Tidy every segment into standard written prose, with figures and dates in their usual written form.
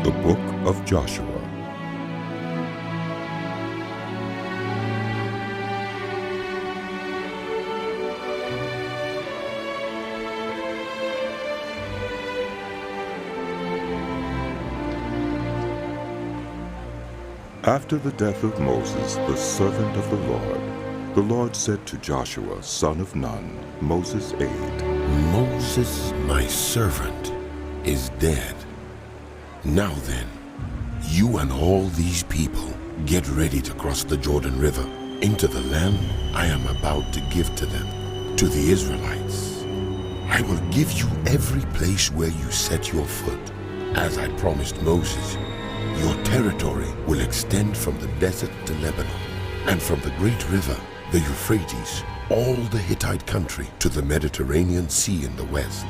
The Book of Joshua. After the death of Moses, the servant of the Lord said to Joshua, son of Nun, Moses' aide, Moses, my servant, is dead. Now then, you and all these people get ready to cross the Jordan River into the land I am about to give to them, to the Israelites. I will give you every place where you set your foot. As I promised Moses, your territory will extend from the desert to Lebanon, and from the great river, the Euphrates, all the Hittite country to the Mediterranean Sea in the west.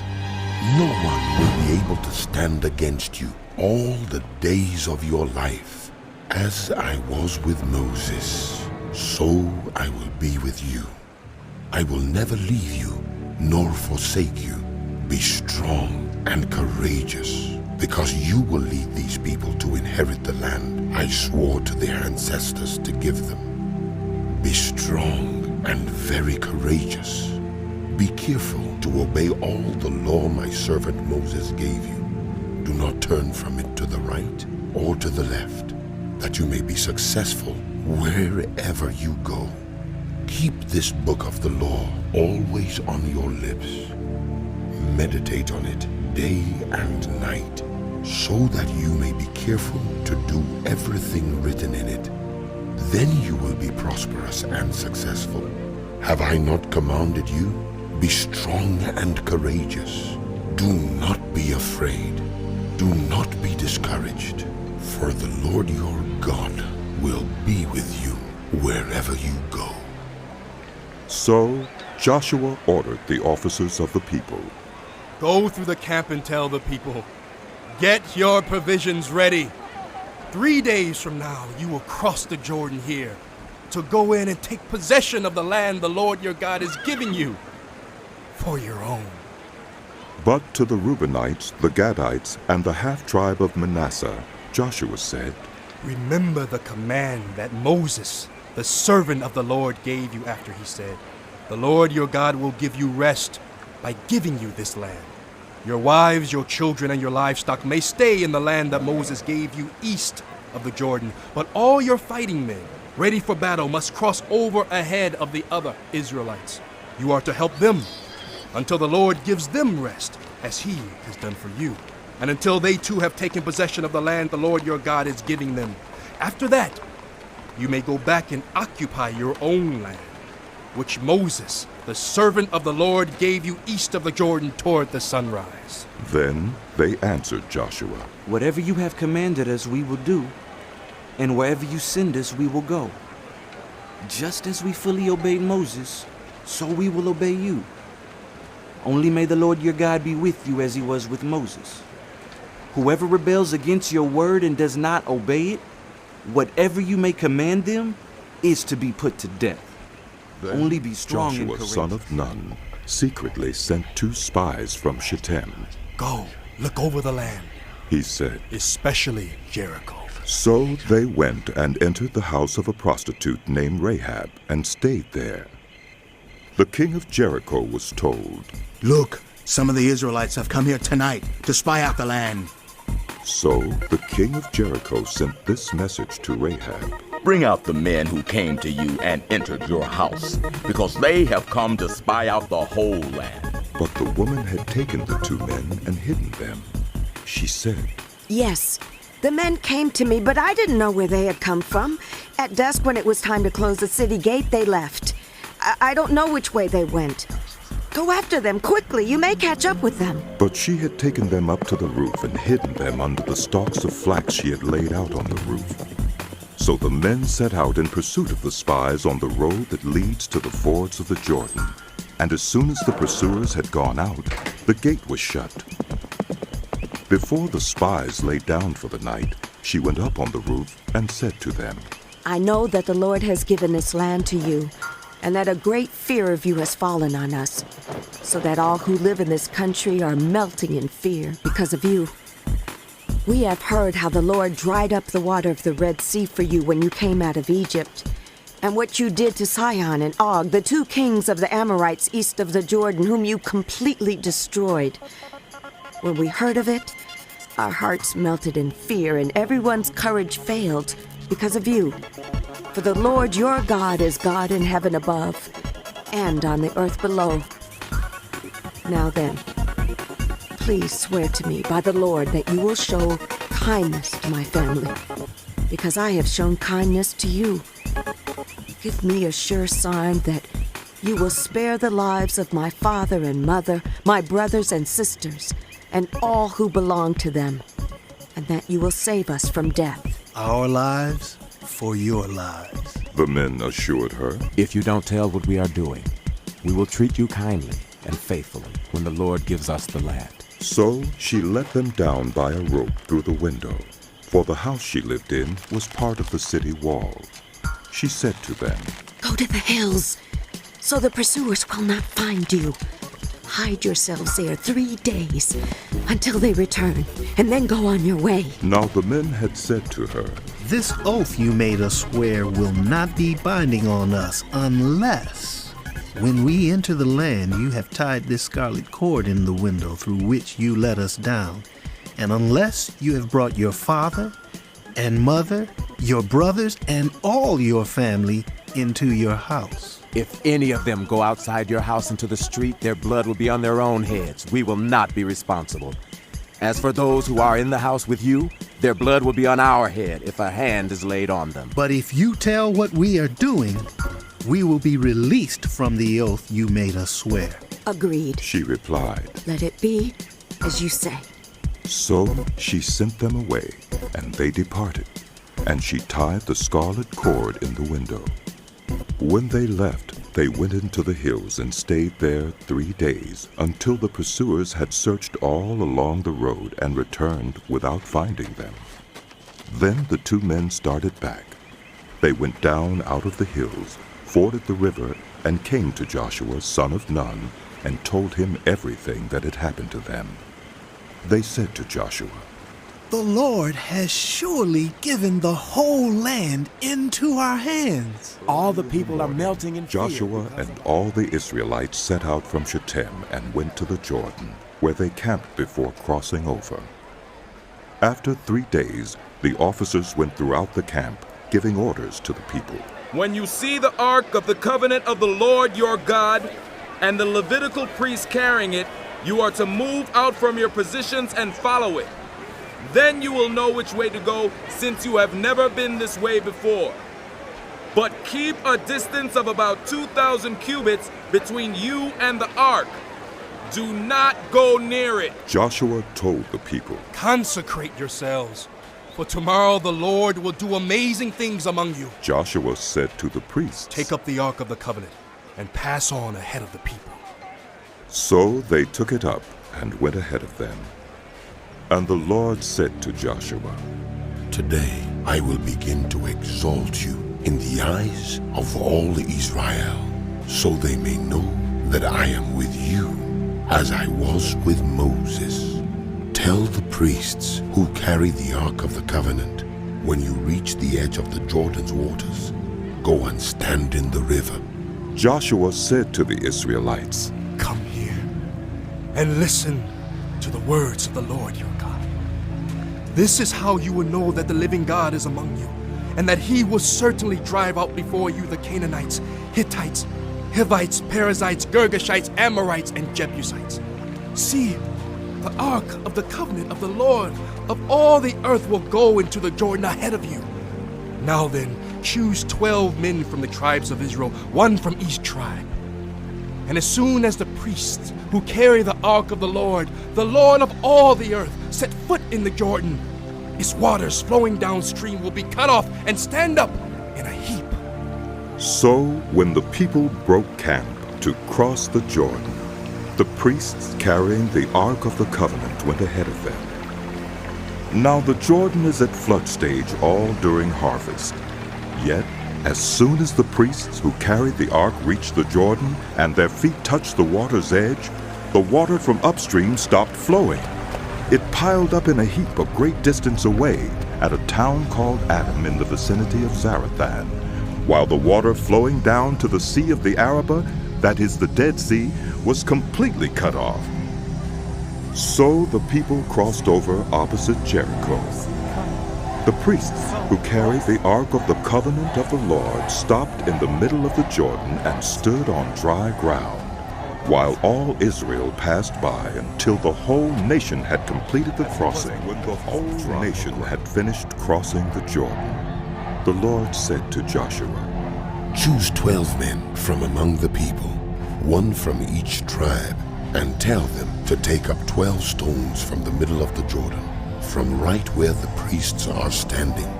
No one will be able to stand against you all the days of your life. As I was with Moses, so I will be with you. I will never leave you nor forsake you. Be strong and courageous, because you will lead these people to inherit the land I swore to their ancestors to give them. Be strong and very courageous. Be careful to obey all the law my servant Moses gave you. Do not turn from it to the right or to the left, that you may be successful wherever you go. Keep this book of the law always on your lips. Meditate on it day and night, so that you may be careful to do everything written in it. Then you will be prosperous and successful. Have I not commanded you? Be strong and courageous. Do not be afraid. Do not be discouraged, for the Lord your God will be with you wherever you go. So Joshua ordered the officers of the people, Go through the camp and tell the people, get your provisions ready. 3 days from now, you will cross the Jordan here to go in and take possession of the land the Lord your God is giving you for your own. But to the Reubenites, the Gadites, and the half-tribe of Manasseh, Joshua said, Remember the command that Moses, the servant of the Lord, gave you after he said, The Lord your God will give you rest by giving you this land. Your wives, your children, and your livestock may stay in the land that Moses gave you east of the Jordan, but all your fighting men, ready for battle, must cross over ahead of the other Israelites. You are to help them until the Lord gives them rest, as he has done for you, and until they too have taken possession of the land the Lord your God is giving them. After that, you may go back and occupy your own land, which Moses, the servant of the Lord, gave you east of the Jordan toward the sunrise. Then they answered Joshua, Whatever you have commanded us, we will do, and wherever you send us, we will go. Just as we fully obeyed Moses, so we will obey you. Only may the Lord your God be with you as he was with Moses. Whoever rebels against your word and does not obey it, whatever you may command them, is to be put to death. Then Only be strong and Joshua, courageous. son of Nun, secretly sent 2 spies from Shittim. Go, look over the land, He said, especially Jericho. So they went and entered the house of a prostitute named Rahab and stayed there. The king of Jericho was told, Look, some of the Israelites have come here tonight to spy out the land. So the king of Jericho sent this message to Rahab. Bring out the men who came to you and entered your house, because they have come to spy out the whole land. But the woman had taken the 2 men and hidden them. She said, Yes, the men came to me, but I didn't know where they had come from. At dusk, when it was time to close the city gate, they left. I don't know which way they went. Go after them quickly. You may catch up with them. But she had taken them up to the roof and hidden them under the stalks of flax she had laid out on the roof. So the men set out in pursuit of the spies on the road that leads to the fords of the Jordan. And as soon as the pursuers had gone out, the gate was shut. Before the spies lay down for the night, she went up on the roof and said to them, I know that the Lord has given this land to you, and that a great fear of you has fallen on us, so that all who live in this country are melting in fear because of you. We have heard how the Lord dried up the water of the Red Sea for you when you came out of Egypt, and what you did to Sihon and Og, the two kings of the Amorites east of the Jordan, whom you completely destroyed. When we heard of it, our hearts melted in fear, and everyone's courage failed because of you. For the Lord your God is God in heaven above and on the earth below. Now then, please swear to me by the Lord that you will show kindness to my family, because I have shown kindness to you. Give me a sure sign that you will spare the lives of my father and mother, my brothers and sisters, and all who belong to them, and that you will save us from death. Our lives for your lives. The men assured her. If you don't tell what we are doing, we will treat you kindly and faithfully when the Lord gives us the land. So she let them down by a rope through the window, for the house she lived in was part of the city wall. She said to them, Go to the hills, so the pursuers will not find you. Hide yourselves there 3 days until they return, and then go on your way. Now the men had said to her, This oath you made us swear will not be binding on us unless, when we enter the land, you have tied this scarlet cord in the window through which you let us down, and unless you have brought your father and mother, your brothers, and all your family into your house. If any of them go outside your house into the street, their blood will be on their own heads. We will not be responsible. As for those who are in the house with you, their blood will be on our head if a hand is laid on them. But if you tell what we are doing, we will be released from the oath you made us swear. Agreed. she replied. Let it be as you say. So she sent them away, and they departed, and she tied the scarlet cord in the window. When they left, they went into the hills and stayed there 3 days, until the pursuers had searched all along the road and returned without finding them. Then the 2 men started back. They went down out of the hills, forded the river, and came to Joshua, son of Nun, and told him everything that had happened to them. They said to Joshua, The Lord has surely given the whole land into our hands. All the people are melting in fear. Joshua and all the Israelites set out from Shittim and went to the Jordan, where they camped before crossing over. After 3 days, the officers went throughout the camp, giving orders to the people. When you see the Ark of the Covenant of the Lord your God, and the Levitical priests carrying it, you are to move out from your positions and follow it. Then you will know which way to go, since you have never been this way before. But keep a distance of about 2,000 cubits between you and the ark. Do not go near it. Joshua told the people, Consecrate yourselves, for tomorrow the Lord will do amazing things among you. Joshua said to the priests, Take up the Ark of the Covenant and pass on ahead of the people. So they took it up and went ahead of them. And the Lord said to Joshua, Today I will begin to exalt you in the eyes of all Israel, so they may know that I am with you, as I was with Moses. Tell the priests who carry the Ark of the Covenant, when you reach the edge of the Jordan's waters, go and stand in the river. Joshua said to the Israelites, Come here and listen to the words of the Lord your God. This is how you will know that the living God is among you, and that he will certainly drive out before you the Canaanites, Hittites, Hivites, Perizzites, Girgashites, Amorites, and Jebusites. See, the Ark of the Covenant of the Lord of all the earth will go into the Jordan ahead of you. Now then, choose 12 men from the tribes of Israel, 1 from each tribe. And as soon as the priests who carry the Ark of the Lord of all the earth, set foot in the Jordan, its waters flowing downstream will be cut off and stand up in a heap. So when the people broke camp to cross the Jordan, the priests carrying the Ark of the Covenant went ahead of them. Now the Jordan is at flood stage all during harvest. Yet, as soon as the priests who carried the ark reached the Jordan and their feet touched the water's edge, the water from upstream stopped flowing. It piled up in a heap a great distance away at a town called Adam in the vicinity of Zarethan, while the water flowing down to the Sea of the Arabah, that is the Dead Sea, was completely cut off. So the people crossed over opposite Jericho. The priests who carried the Ark of the Covenant of the Lord stopped in the middle of the Jordan and stood on dry ground, while all Israel passed by until the whole nation had completed the crossing. When the whole nation had finished crossing the Jordan, the Lord said to Joshua, Choose 12 men from among the people, one from each tribe, and tell them to take up 12 stones from the middle of the Jordan, from right where the priests are standing,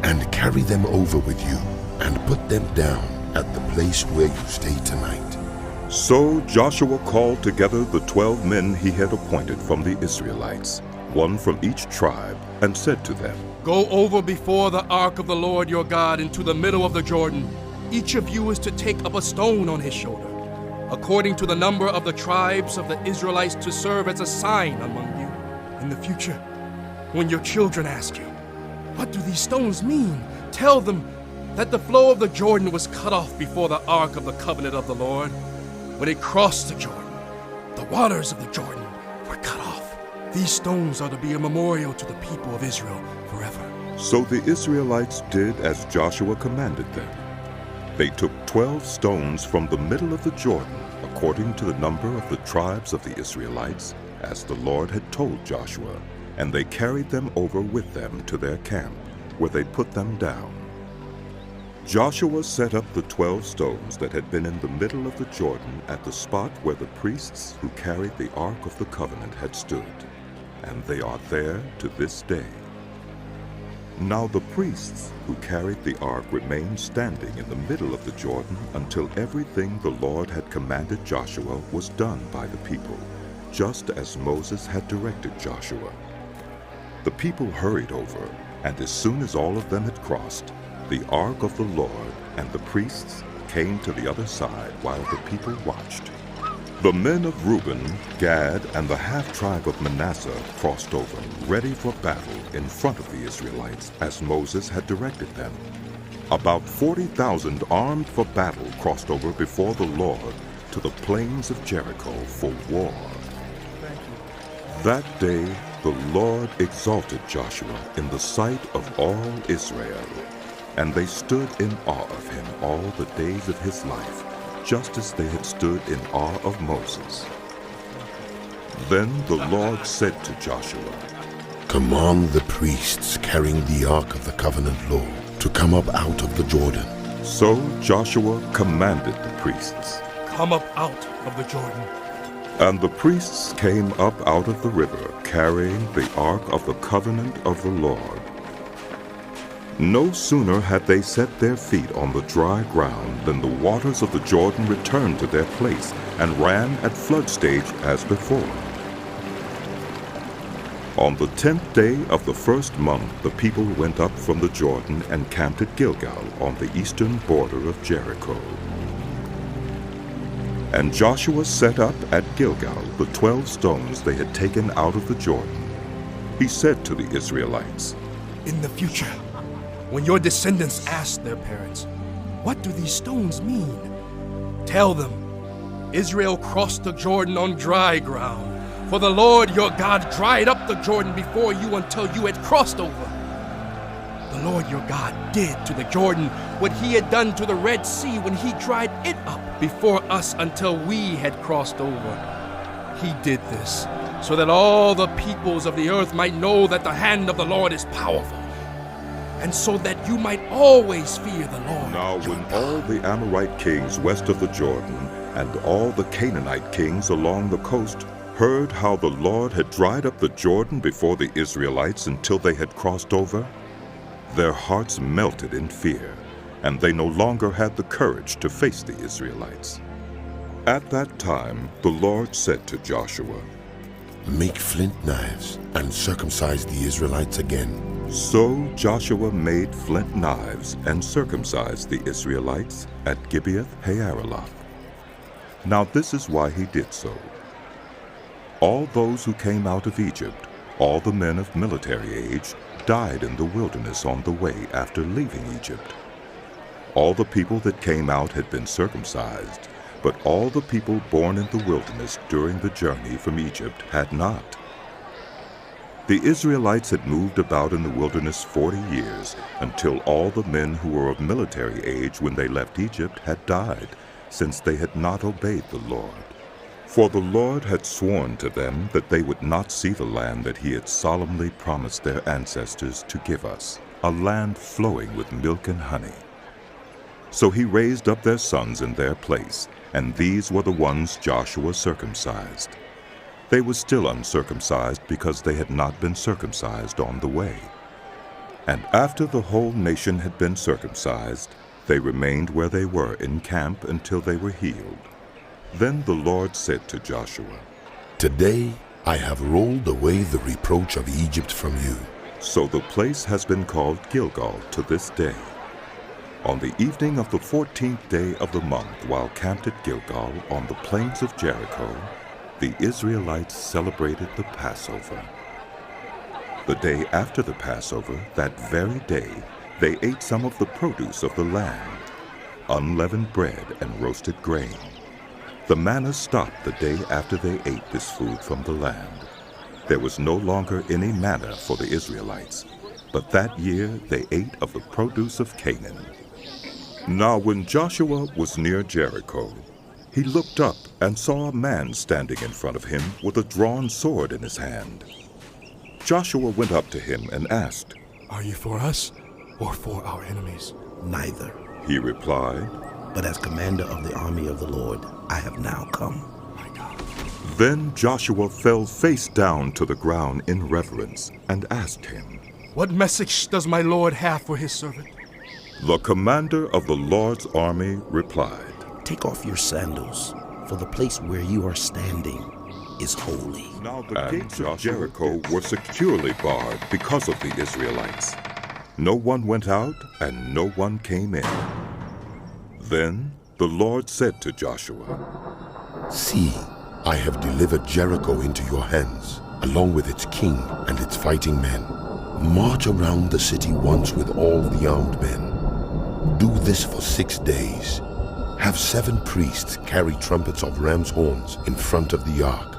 and carry them over with you, and put them down at the place where you stay tonight. So Joshua called together the 12 men he had appointed from the Israelites, one from each tribe, and said to them, Go over before the ark of the Lord your God into the middle of the Jordan. Each of you is to take up a stone on his shoulder, according to the number of the tribes of the Israelites, to serve as a sign among you. In the future, when your children ask you, What do these stones mean? Tell them that the flow of the Jordan was cut off before the ark of the covenant of the Lord. When it crossed the Jordan, the waters of the Jordan were cut off. These stones are to be a memorial to the people of Israel forever. So the Israelites did as Joshua commanded them. They took 12 stones from the middle of the Jordan, according to the number of the tribes of the Israelites, as the Lord had told Joshua, and they carried them over with them to their camp, where they put them down. Joshua set up the 12 stones that had been in the middle of the Jordan at the spot where the priests who carried the Ark of the Covenant had stood, and they are there to this day. Now the priests who carried the ark remained standing in the middle of the Jordan until everything the Lord had commanded Joshua was done by the people, just as Moses had directed Joshua. The people hurried over, and as soon as all of them had crossed, the ark of the Lord and the priests came to the other side while the people watched. The men of Reuben, Gad, and the half-tribe of Manasseh crossed over, ready for battle in front of the Israelites, as Moses had directed them. About 40,000 armed for battle crossed over before the Lord to the plains of Jericho for war. That day the Lord exalted Joshua in the sight of all Israel, and they stood in awe of him all the days of his life, just as they had stood in awe of Moses. Then the Lord said to Joshua, Command the priests carrying the Ark of the Covenant law to come up out of the Jordan. So Joshua commanded the priests, Come up out of the Jordan. and the priests came up out of the river, carrying the Ark of the Covenant of the Lord. No sooner had they set their feet on the dry ground than the waters of the Jordan returned to their place and ran at flood stage as before. On the 10th day of the first month, the people went up from the Jordan and camped at Gilgal on the eastern border of Jericho. And Joshua set up at Gilgal the 12 stones they had taken out of the Jordan. He said to the Israelites, In the future, when your descendants ask their parents, What do these stones mean? Tell them, Israel crossed the Jordan on dry ground, for the Lord your God dried up the Jordan before you until you had crossed over. The Lord your God did to the Jordan what he had done to the Red Sea when he dried it up before us until we had crossed over. He did this so that all the peoples of the earth might know that the hand of the Lord is powerful, and so that you might always fear the Lord. Now when all the Amorite kings west of the Jordan and all the Canaanite kings along the coast heard how the Lord had dried up the Jordan before the Israelites until they had crossed over, their hearts melted in fear, and they no longer had the courage to face the Israelites. At that time the Lord said to Joshua, Make flint knives and circumcise the Israelites again. So Joshua made flint knives and circumcised the Israelites at Gibeath-Haaraloth. Now this is why he did so. All those who came out of Egypt, all the men of military age died in the wilderness on the way after leaving Egypt. All the people that came out had been circumcised, but all the people born in the wilderness during the journey from Egypt had not. The Israelites had moved about in the wilderness 40 years until all the men who were of military age when they left Egypt had died, since they had not obeyed the Lord. For the Lord had sworn to them that they would not see the land that he had solemnly promised their ancestors to give us, a land flowing with milk and honey. So he raised up their sons in their place, and these were the ones Joshua circumcised. They were still uncircumcised because they had not been circumcised on the way. And after the whole nation had been circumcised, they remained where they were in camp until they were healed. Then the Lord said to Joshua, Today I have rolled away the reproach of Egypt from you. So the place has been called Gilgal to this day. On the evening of the 14th day of the month, while camped at Gilgal on the plains of Jericho, the Israelites celebrated the Passover. The day after the Passover, that very day, they ate some of the produce of the land, unleavened bread and roasted grain. The manna stopped the day after they ate this food from the land. There was no longer any manna for the Israelites, but that year they ate of the produce of Canaan. Now when Joshua was near Jericho, he looked up and saw a man standing in front of him with a drawn sword in his hand. Joshua went up to him and asked, Are you for us or for our enemies? Neither. He replied, But as commander of the army of the Lord, I have now come. My God. Then Joshua fell face down to the ground in reverence and asked him, What message does my Lord have for his servant? The commander of the Lord's army replied, Take off your sandals, for the place where you are standing is holy. Now the gates of Jericho were securely barred because of the Israelites. No one went out and no one came in. Then the Lord said to Joshua, See, I have delivered Jericho into your hands, along with its king and its fighting men. March around the city once with all the armed men. Do this for 6 days. Have 7 priests carry trumpets of ram's horns in front of the ark.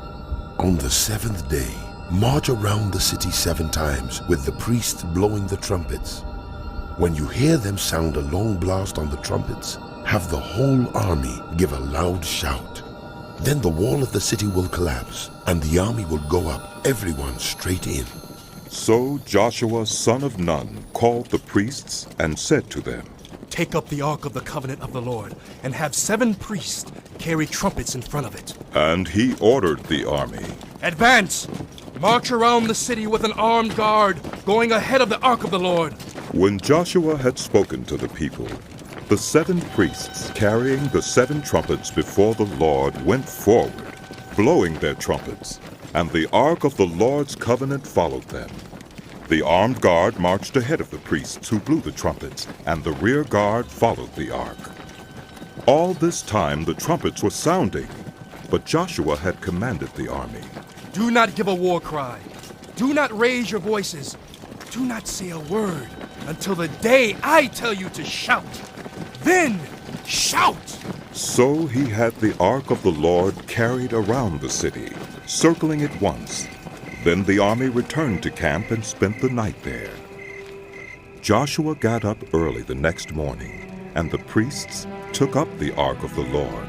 On the 7th day, march around the city 7 times with the priests blowing the trumpets. When you hear them sound a long blast on the trumpets, have the whole army give a loud shout. Then the wall of the city will collapse, and the army will go up, everyone straight in. So Joshua son of Nun called the priests and said to them, Take up the ark of the covenant of the Lord, and have 7 priests carry trumpets in front of it. And he ordered the army, Advance! March around the city with an armed guard, going ahead of the ark of the Lord. When Joshua had spoken to the people, the 7 priests carrying the 7 trumpets before the Lord went forward, blowing their trumpets, and the ark of the Lord's covenant followed them. The armed guard marched ahead of the priests who blew the trumpets, and the rear guard followed the ark. All this time the trumpets were sounding, but Joshua had commanded the army, Do not give a war cry. Do not raise your voices. Do not say a word until the day I tell you to shout. Then shout! So he had the ark of the Lord carried around the city, circling it once. Then the army returned to camp and spent the night there. Joshua got up early the next morning, and the priests took up the ark of the Lord.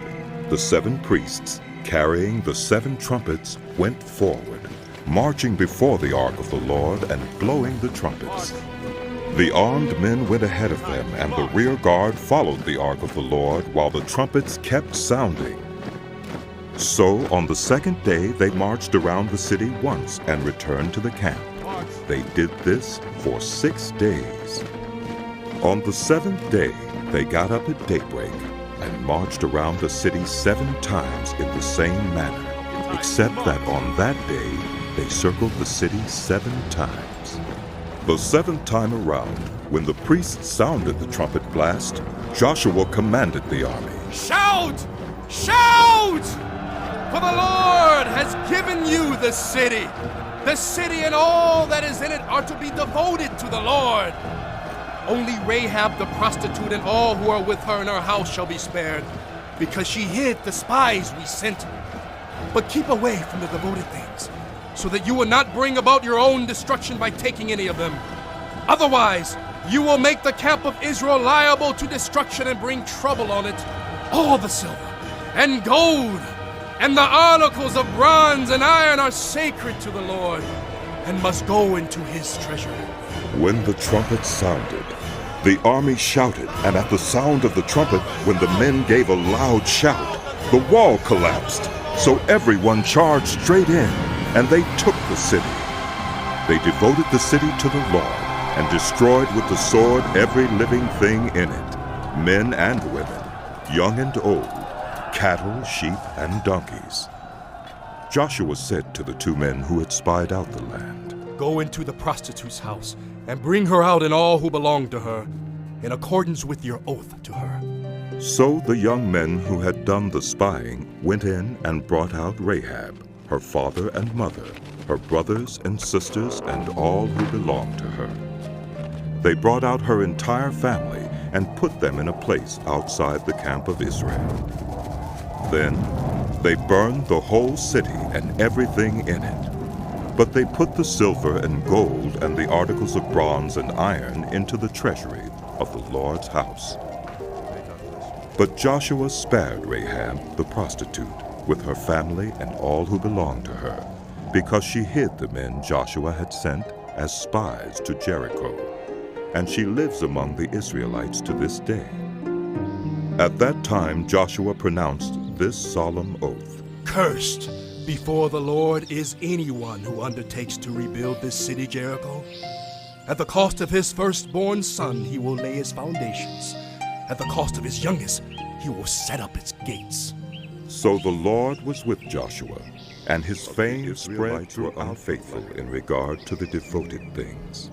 The 7 priests, carrying the 7 trumpets, went forward, marching before the ark of the Lord and blowing the trumpets. The armed men went ahead of them, and the rear guard followed the ark of the Lord while the trumpets kept sounding. So on the 2nd day they marched around the city once and returned to the camp. They did this for 6 days. On the 7th day they got up at daybreak and marched around the city 7 times in the same manner, except that on that day they circled the city 7 times. The 7th time around, when the priests sounded the trumpet blast, Joshua commanded the army, Shout! Shout! For the Lord has given you the city. The city and all that is in it are to be devoted to the Lord. Only Rahab the prostitute and all who are with her in her house shall be spared, because she hid the spies we sent her. But keep away from the devoted things, so that you will not bring about your own destruction by taking any of them. Otherwise, you will make the camp of Israel liable to destruction and bring trouble on it. All the silver and gold and the articles of bronze and iron are sacred to the Lord and must go into his treasury. When the trumpet sounded, the army shouted, and at the sound of the trumpet, when the men gave a loud shout, the wall collapsed. So everyone charged straight in, and they took the city. They devoted the city to the Lord, and destroyed with the sword every living thing in it, men and women, young and old, cattle, sheep, and donkeys. Joshua said to the 2 men who had spied out the land, Go into the prostitute's house, and bring her out and all who belong to her, in accordance with your oath to her. So the young men who had done the spying went in and brought out Rahab, her father and mother, her brothers and sisters, and all who belonged to her. They brought out her entire family and put them in a place outside the camp of Israel. Then they burned the whole city and everything in it. But they put the silver and gold and the articles of bronze and iron into the treasury of the Lord's house. But Joshua spared Rahab the prostitute with her family and all who belonged to her, because she hid the men Joshua had sent as spies to Jericho, and she lives among the Israelites to this day. At that time Joshua pronounced this solemn oath, Cursed before the Lord is anyone who undertakes to rebuild this city Jericho. At the cost of his firstborn son he will lay its foundations. At the cost of his youngest he will set up its gates. So the Lord was with Joshua, and his fame spread through unfaithful in regard to the devoted things.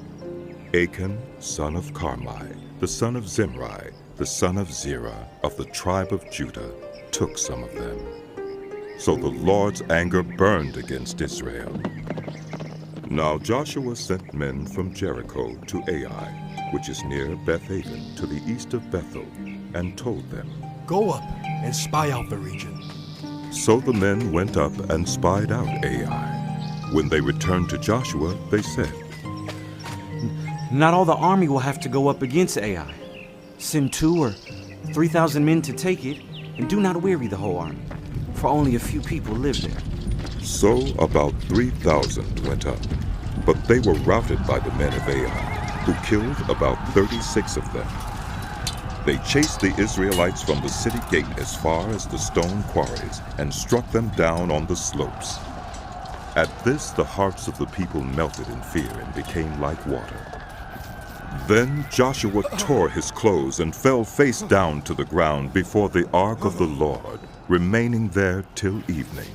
Achan, son of Carmi, the son of Zimri, the son of Zerah, of the tribe of Judah, took some of them. So the Lord's anger burned against Israel. Now Joshua sent men from Jericho to Ai, which is near Beth-aven, to the east of Bethel, and told them, Go up and spy out the region. So the men went up and spied out Ai. When they returned to Joshua, they said, Not all the army will have to go up against Ai. Send 2 or 3,000 men to take it, and do not weary the whole army, for only a few people live there. So about 3,000 went up, but they were routed by the men of Ai, who killed about 36 of them. They chased the Israelites from the city gate as far as the stone quarries, and struck them down on the slopes. At this the hearts of the people melted in fear and became like water. Then Joshua tore his clothes and fell face down to the ground before the ark of the Lord, remaining there till evening.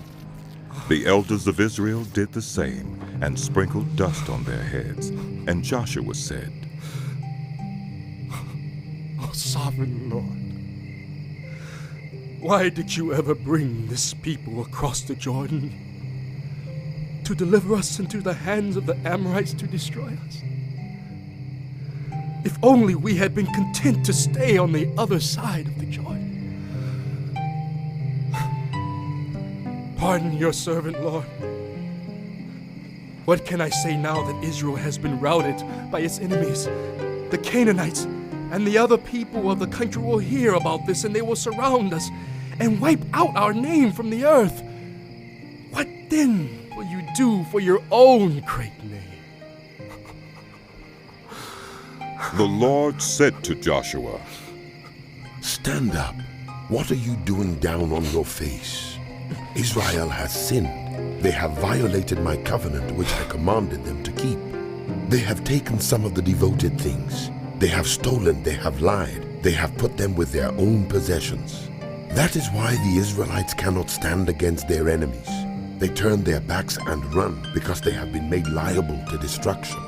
The elders of Israel did the same, and sprinkled dust on their heads. And Joshua said, O sovereign Lord, why did you ever bring this people across the Jordan to deliver us into the hands of the Amorites to destroy us? If only we had been content to stay on the other side of the Jordan. Pardon your servant, Lord. What can I say now that Israel has been routed by its enemies? The Canaanites and the other people of the country will hear about this, and they will surround us and wipe out our name from the earth. What then will you do for your own great name? The Lord said to Joshua, Stand up. What are you doing down on your face? Israel has sinned. They have violated my covenant which I commanded them to keep. They have taken some of the devoted things. They have stolen, they have lied, they have put them with their own possessions. That is why the Israelites cannot stand against their enemies. They turn their backs and run because they have been made liable to destruction.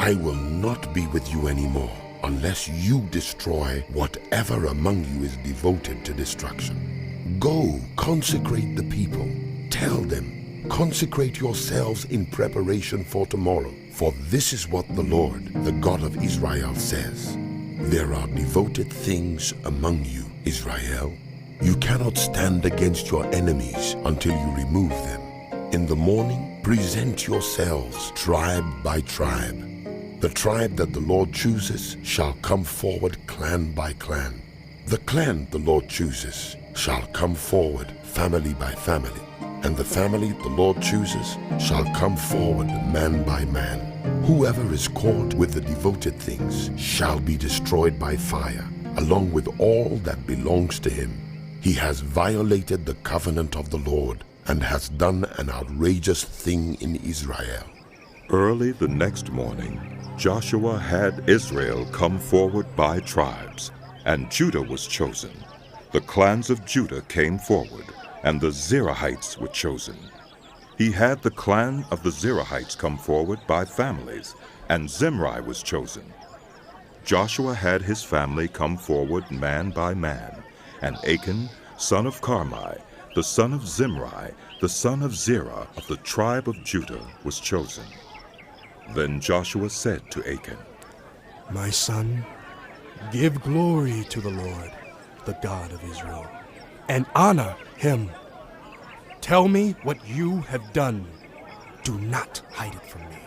I will not be with you anymore unless you destroy whatever among you is devoted to destruction. Go, consecrate the people. Tell them, Consecrate yourselves in preparation for tomorrow, for this is what the Lord, the God of Israel, says. There are devoted things among you, Israel. You cannot stand against your enemies until you remove them. In the morning, present yourselves tribe by tribe. The tribe that the Lord chooses shall come forward clan by clan. The clan the Lord chooses shall come forward family by family. And the family the Lord chooses shall come forward man by man. Whoever is caught with the devoted things shall be destroyed by fire, along with all that belongs to him. He has violated the covenant of the Lord and has done an outrageous thing in Israel. Early the next morning, Joshua had Israel come forward by tribes, and Judah was chosen. The clans of Judah came forward, and the Zerahites were chosen. He had the clan of the Zerahites come forward by families, and Zimri was chosen. Joshua had his family come forward man by man, and Achan, son of Carmi, the son of Zimri, the son of Zerah of the tribe of Judah, was chosen. Then Joshua said to Achan, My son, give glory to the Lord, the God of Israel, and honor him. Tell me what you have done. Do not hide it from me.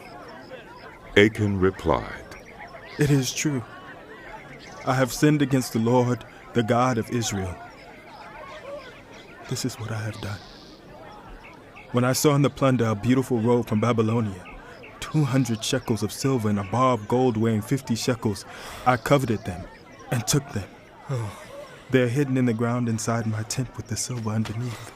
Achan replied, It is true. I have sinned against the Lord, the God of Israel. This is what I have done. When I saw in the plunder a beautiful robe from Babylonia, 200 shekels of silver and a bar of gold weighing 50 shekels, I coveted them and took them. They are hidden in the ground inside my tent with the silver underneath.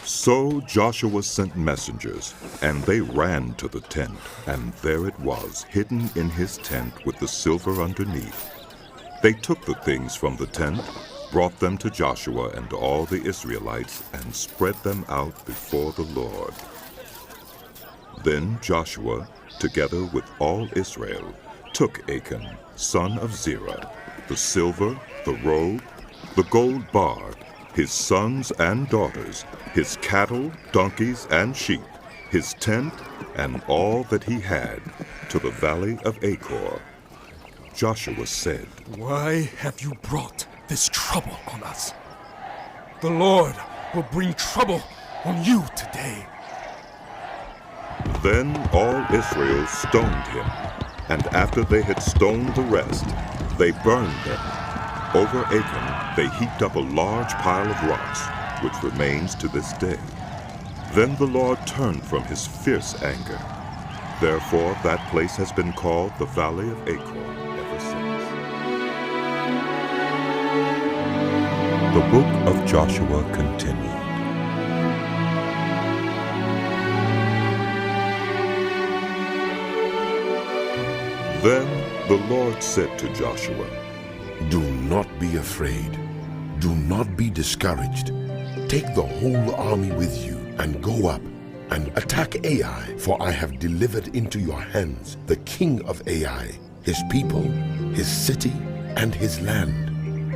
So Joshua sent messengers, and they ran to the tent, and there it was, hidden in his tent with the silver underneath. They took the things from the tent, brought them to Joshua and all the Israelites, and spread them out before the Lord. Then Joshua, together with all Israel, took Achan, son of Zerah, the silver, the robe, the gold bar, his sons and daughters, his cattle, donkeys, and sheep, his tent, and all that he had, to the valley of Achor. Joshua said, Why have you brought this trouble on us? The Lord will bring trouble on you today. Then all Israel stoned him, and after they had stoned the rest, they burned them. Over Achan they heaped up a large pile of rocks, which remains to this day. Then the Lord turned from his fierce anger. Therefore that place has been called the Valley of Achor ever since. The book of Joshua continued. Then the Lord said to Joshua, Do not be afraid. Do not be discouraged. Take the whole army with you and go up and attack Ai, for I have delivered into your hands the king of Ai, his people, his city, and his land.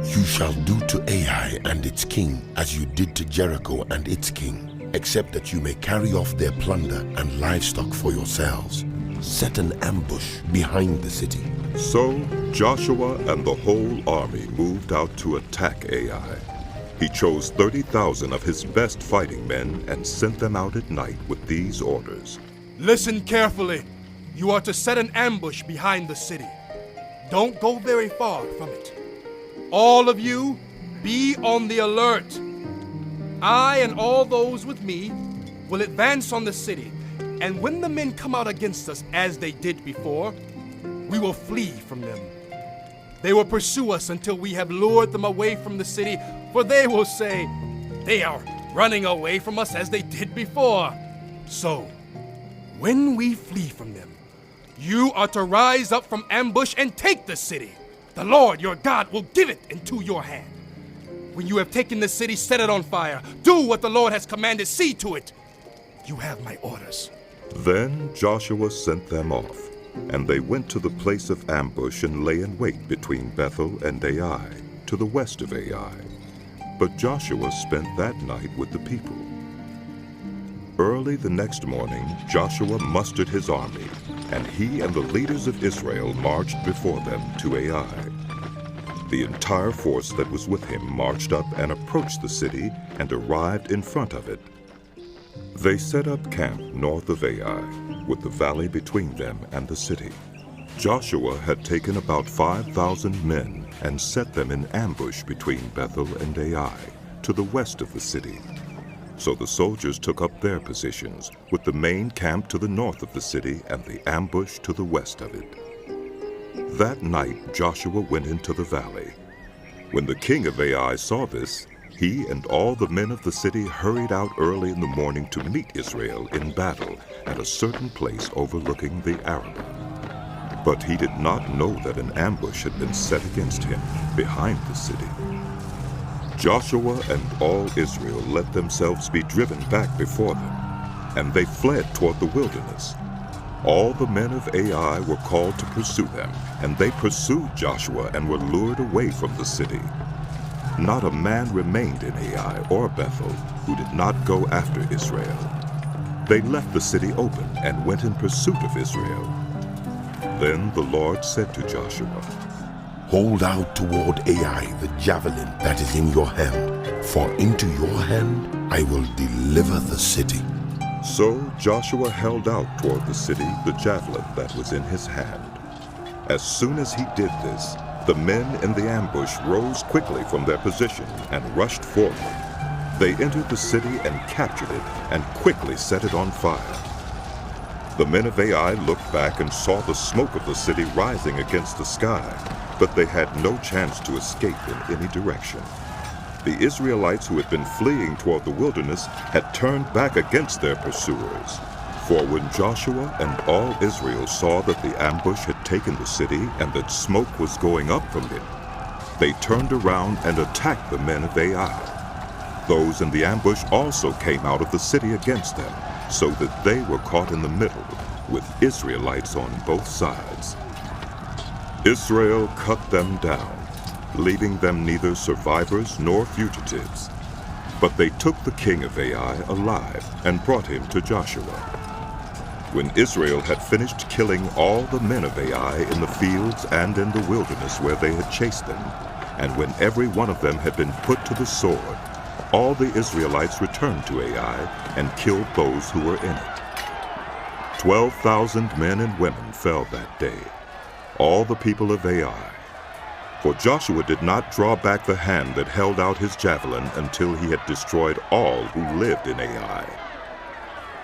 You shall do to Ai and its king as you did to Jericho and its king, except that you may carry off their plunder and livestock for yourselves. Set an ambush behind the city. So Joshua and the whole army moved out to attack Ai. He chose 30,000 of his best fighting men and sent them out at night with these orders. Listen carefully. You are to set an ambush behind the city. Don't go very far from it. All of you, be on the alert. I and all those with me will advance on the city, and when the men come out against us as they did before, we will flee from them. They will pursue us until we have lured them away from the city, for they will say, They are running away from us as they did before. So, when we flee from them, you are to rise up from ambush and take the city. The Lord your God will give it into your hand. When you have taken the city, set it on fire. Do what the Lord has commanded. See to it. You have my orders. Then Joshua sent them off, and they went to the place of ambush and lay in wait between Bethel and Ai, to the west of Ai. But Joshua spent that night with the people. Early the next morning, Joshua mustered his army, and he and the leaders of Israel marched before them to Ai. The entire force that was with him marched up and approached the city and arrived in front of it. They set up camp north of Ai, with the valley between them and the city. Joshua had taken about 5,000 men and set them in ambush between Bethel and Ai, to the west of the city. So the soldiers took up their positions, with the main camp to the north of the city and the ambush to the west of it. That night Joshua went into the valley. When the king of Ai saw this, he and all the men of the city hurried out early in the morning to meet Israel in battle at a certain place overlooking the Arabah. But he did not know that an ambush had been set against him behind the city. Joshua and all Israel let themselves be driven back before them, and they fled toward the wilderness. All the men of Ai were called to pursue them, and they pursued Joshua and were lured away from the city. Not a man remained in Ai or Bethel who did not go after Israel. They left the city open and went in pursuit of Israel. Then the Lord said to Joshua, Hold out toward Ai the javelin that is in your hand, for into your hand I will deliver the city. So Joshua held out toward the city the javelin that was in his hand. As soon as he did this, the men in the ambush rose quickly from their position and rushed forward. They entered the city and captured it and quickly set it on fire. The men of Ai looked back and saw the smoke of the city rising against the sky, but they had no chance to escape in any direction. The Israelites who had been fleeing toward the wilderness had turned back against their pursuers. For when Joshua and all Israel saw that the ambush had taken the city and that smoke was going up from it, they turned around and attacked the men of Ai. Those in the ambush also came out of the city against them, so that they were caught in the middle, with Israelites on both sides. Israel cut them down, leaving them neither survivors nor fugitives. But they took the king of Ai alive and brought him to Joshua. When Israel had finished killing all the men of Ai in the fields and in the wilderness where they had chased them, and when every one of them had been put to the sword, all the Israelites returned to Ai and killed those who were in it. 12,000 men and women fell that day, all the people of Ai. For Joshua did not draw back the hand that held out his javelin until he had destroyed all who lived in Ai.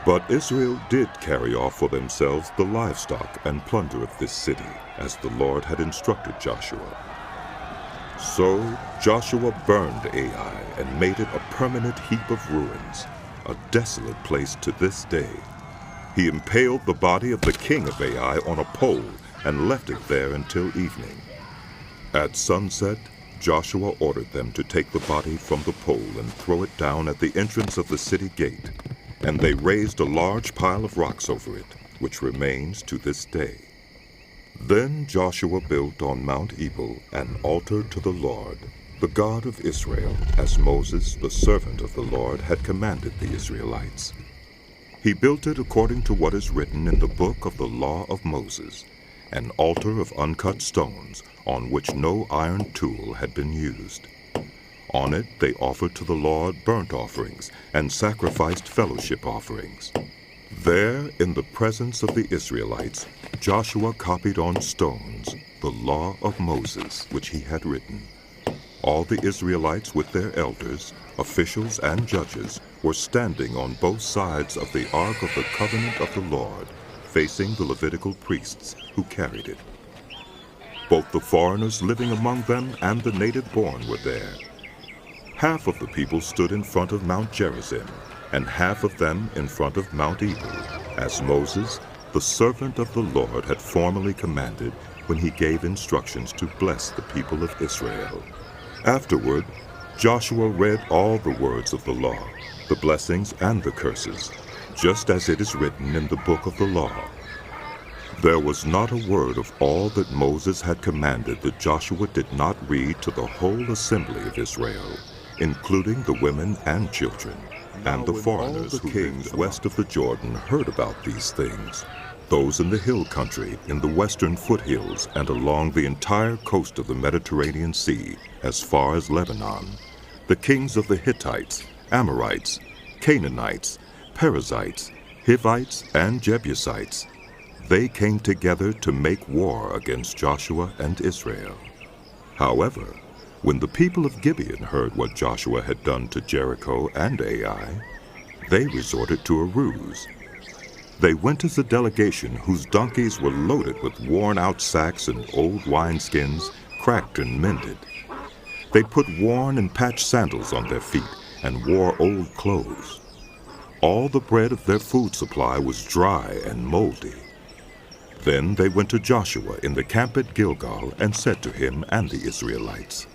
But Israel did carry off for themselves the livestock and plunder of this city, as the Lord had instructed Joshua. So Joshua burned Ai and made it a permanent heap of ruins, a desolate place to this day. He impaled the body of the king of Ai on a pole and left it there until evening. At sunset, Joshua ordered them to take the body from the pole and throw it down at the entrance of the city gate, and they raised a large pile of rocks over it, which remains to this day. Then Joshua built on Mount Ebal an altar to the Lord, the God of Israel, as Moses, the servant of the Lord, had commanded the Israelites. He built it according to what is written in the book of the law of Moses, an altar of uncut stones, on which no iron tool had been used. On it they offered to the Lord burnt offerings and sacrificed fellowship offerings. There, in the presence of the Israelites, Joshua copied on stones the law of Moses, which he had written. All the Israelites with their elders, officials, and judges were standing on both sides of the Ark of the Covenant of the Lord, facing the Levitical priests who carried it. Both the foreigners living among them and the native-born were there. Half of the people stood in front of Mount Gerizim, and half of them in front of Mount Ebal, as Moses, the servant of the Lord, had formerly commanded when he gave instructions to bless the people of Israel. Afterward, Joshua read all the words of the law, the blessings and the curses, just as it is written in the book of the law. There was not a word of all that Moses had commanded that Joshua did not read to the whole assembly of Israel, including the women and children. And the foreigners, the kings west of the Jordan, heard about these things. Those in the hill country, in the western foothills, and along the entire coast of the Mediterranean Sea, as far as Lebanon, the kings of the Hittites, Amorites, Canaanites, Perizzites, Hivites, and Jebusites, they came together to make war against Joshua and Israel. However, when the people of Gibeon heard what Joshua had done to Jericho and Ai, they resorted to a ruse. They went as a delegation whose donkeys were loaded with worn-out sacks and old wineskins, cracked and mended. They put worn and patched sandals on their feet and wore old clothes. All the bread of their food supply was dry and moldy. Then they went to Joshua in the camp at Gilgal and said to him and the Israelites,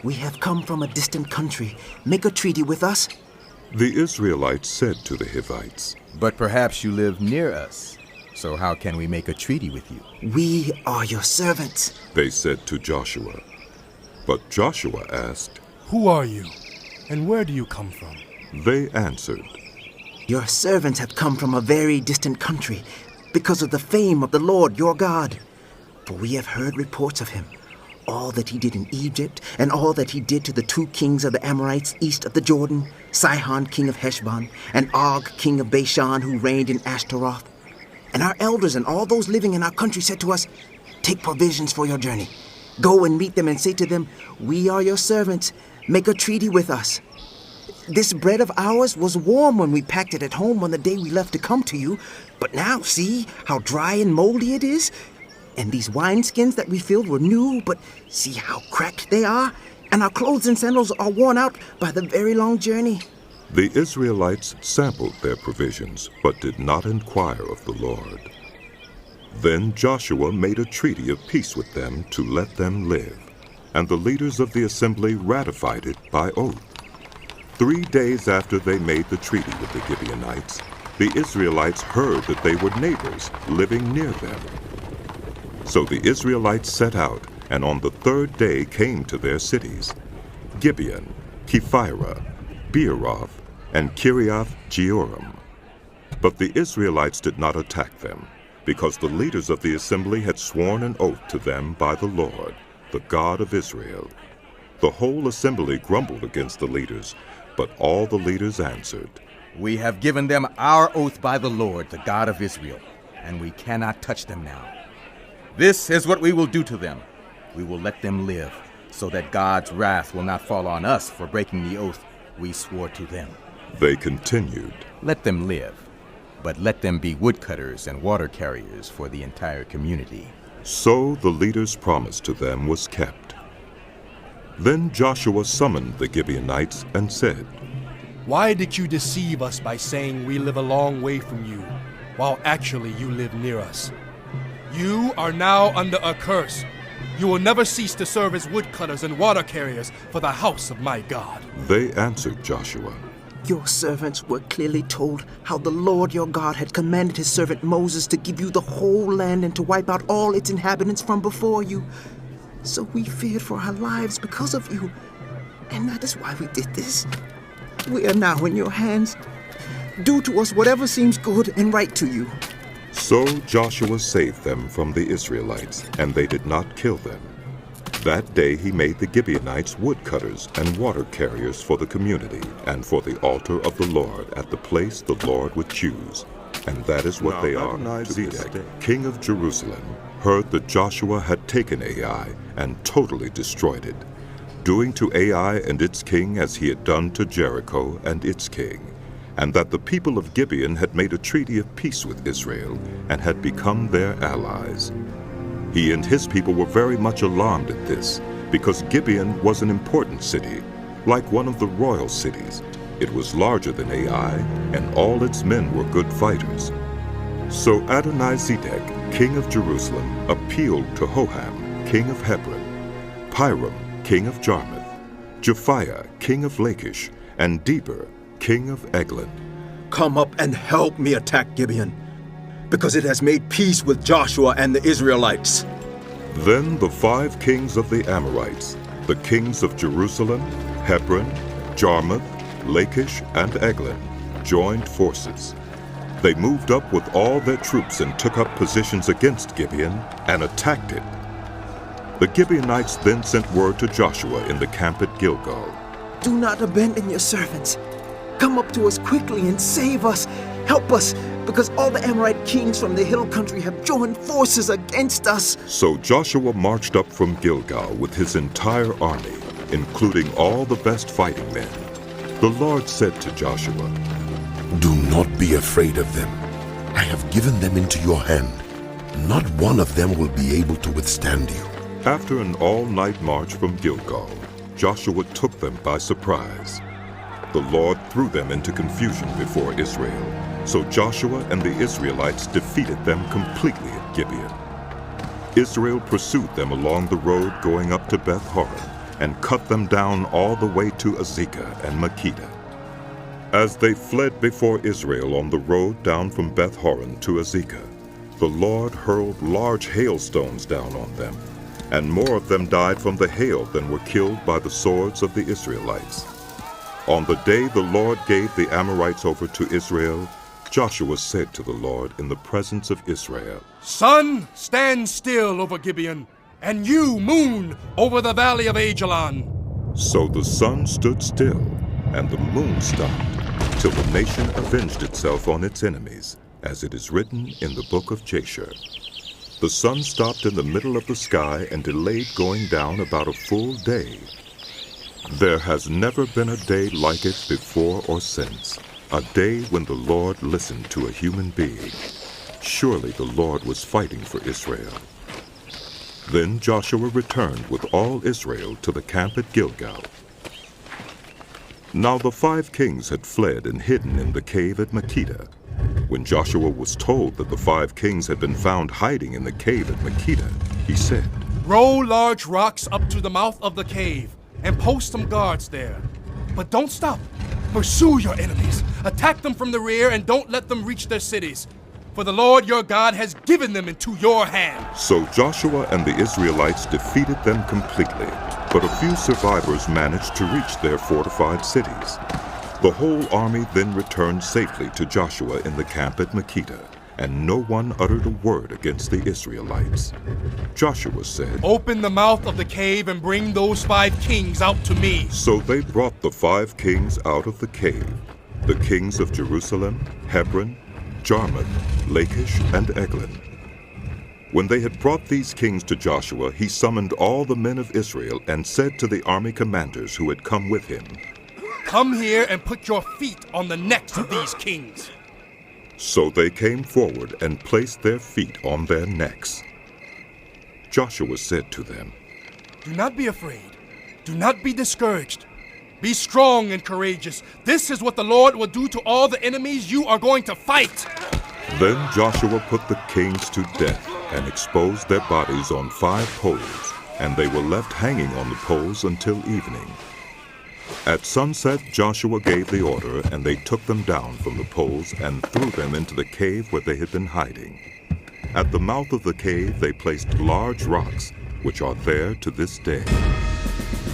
"We have come from a distant country. Make a treaty with us." The Israelites said to the Hivites, "But perhaps you live near us, so how can we make a treaty with you?" "We are your servants," they said to Joshua. But Joshua asked, "Who are you, and where do you come from?" They answered, "Your servants have come from a very distant country because of the fame of the Lord your God. For we have heard reports of him, all that he did in Egypt, and all that he did to the two kings of the Amorites east of the Jordan, Sihon king of Heshbon, and Og king of Bashan, who reigned in Ashtaroth. And our elders and all those living in our country said to us, 'Take provisions for your journey. Go and meet them and say to them, "We are your servants. Make a treaty with us." This bread of ours was warm when we packed it at home on the day we left to come to you, but now see how dry and moldy it is? And these wineskins that we filled were new, but see how cracked they are? And our clothes and sandals are worn out by the very long journey." The Israelites sampled their provisions, but did not inquire of the Lord. Then Joshua made a treaty of peace with them to let them live, and the leaders of the assembly ratified it by oath. 3 days after they made the treaty with the Gibeonites, the Israelites heard that they were neighbors living near them. So the Israelites set out, and on the 3rd day came to their cities, Gibeon, Kephirah, Beeroth, and Kiriath Jearim. But the Israelites did not attack them, because the leaders of the assembly had sworn an oath to them by the Lord, the God of Israel. The whole assembly grumbled against the leaders, but all the leaders answered, "We have given them our oath by the Lord, the God of Israel, and we cannot touch them now. This is what we will do to them. We will let them live, so that God's wrath will not fall on us for breaking the oath we swore to them." They continued, "Let them live, but let them be woodcutters and water carriers for the entire community." So the leader's promise to them was kept. Then Joshua summoned the Gibeonites and said, "Why did you deceive us by saying we live a long way from you, while actually you live near us? You are now under a curse. You will never cease to serve as woodcutters and water carriers for the house of my God." They answered Joshua, "Your servants were clearly told how the Lord your God had commanded his servant Moses to give you the whole land and to wipe out all its inhabitants from before you. So we feared for our lives because of you, and that is why we did this. We are now in your hands. Do to us whatever seems good and right to you." So Joshua saved them from the Israelites, and they did not kill them. That day he made the Gibeonites woodcutters and water carriers for the community and for the altar of the Lord at the place the Lord would choose. And that is what they are. Adonizedek, king of Jerusalem, heard that Joshua had taken Ai and totally destroyed it, doing to Ai and its king as he had done to Jericho and its king, and that the people of Gibeon had made a treaty of peace with Israel and had become their allies. He and his people were very much alarmed at this, because Gibeon was an important city, like one of the royal cities. It was larger than Ai, and all its men were good fighters. So Adonizedek, king of Jerusalem, appealed to Hoham, king of Hebron, Piram, king of Jarmuth, Japhiah, king of Lachish, and Deber, king of Eglon. "Come up and help me attack Gibeon, because it has made peace with Joshua and the Israelites." Then the 5 kings of the Amorites, the kings of Jerusalem, Hebron, Jarmuth, Lachish, and Eglon joined forces. They moved up with all their troops and took up positions against Gibeon and attacked it. The Gibeonites then sent word to Joshua in the camp at Gilgal. Do not abandon your servants. Come up to us quickly and save us. Help us, because all the Amorite kings from the hill country have joined forces against us. So Joshua marched up from Gilgal with his entire army, including all the best fighting men. The Lord said to Joshua, Do not be afraid of them. I have given them into your hand. Not one of them will be able to withstand you. After an all-night march from Gilgal, Joshua took them by surprise. The Lord threw them into confusion before Israel, so Joshua and the Israelites defeated them completely at Gibeon. Israel pursued them along the road going up to Beth-horon and cut them down all the way to Azekah and Makkedah. As they fled before Israel on the road down from Beth-horon to Azekah, the Lord hurled large hailstones down on them, and more of them died from the hail than were killed by the swords of the Israelites. On the day the Lord gave the Amorites over to Israel, Joshua said to the Lord in the presence of Israel, Sun, stand still over Gibeon, and you, moon, over the valley of Ajalon. So the sun stood still, and the moon stopped, till the nation avenged itself on its enemies, as it is written in the book of Jasher. The sun stopped in the middle of the sky and delayed going down about a full day. There has never been a day like it before or since, a day when the Lord listened to a human being. Surely the Lord was fighting for Israel. Then Joshua returned with all Israel to the camp at Gilgal. Now the 5 kings had fled and hidden in the cave at Makkedah. When Joshua was told that the 5 kings had been found hiding in the cave at Makkedah, he said, Roll large rocks up to the mouth of the cave and post some guards there. But don't stop. Pursue your enemies. Attack them from the rear and don't let them reach their cities. For the Lord your God has given them into your hand. So Joshua and the Israelites defeated them completely, but a few survivors managed to reach their fortified cities. The whole army then returned safely to Joshua in the camp at Makkedah, and no one uttered a word against the Israelites. Joshua said, Open the mouth of the cave and bring those 5 kings out to me. So they brought the 5 kings out of the cave, the kings of Jerusalem, Hebron, Jarmuth, Lachish, and Eglon. When they had brought these kings to Joshua, he summoned all the men of Israel and said to the army commanders who had come with him, Come here and put your feet on the necks of these kings. So they came forward and placed their feet on their necks. Joshua said to them, Do not be afraid. Do not be discouraged. Be strong and courageous. This is what the Lord will do to all the enemies you are going to fight. Then Joshua put the kings to death and exposed their bodies on 5 poles, and they were left hanging on the poles until evening. At sunset, Joshua gave the order, and they took them down from the poles and threw them into the cave where they had been hiding. At the mouth of the cave, they placed large rocks, which are there to this day.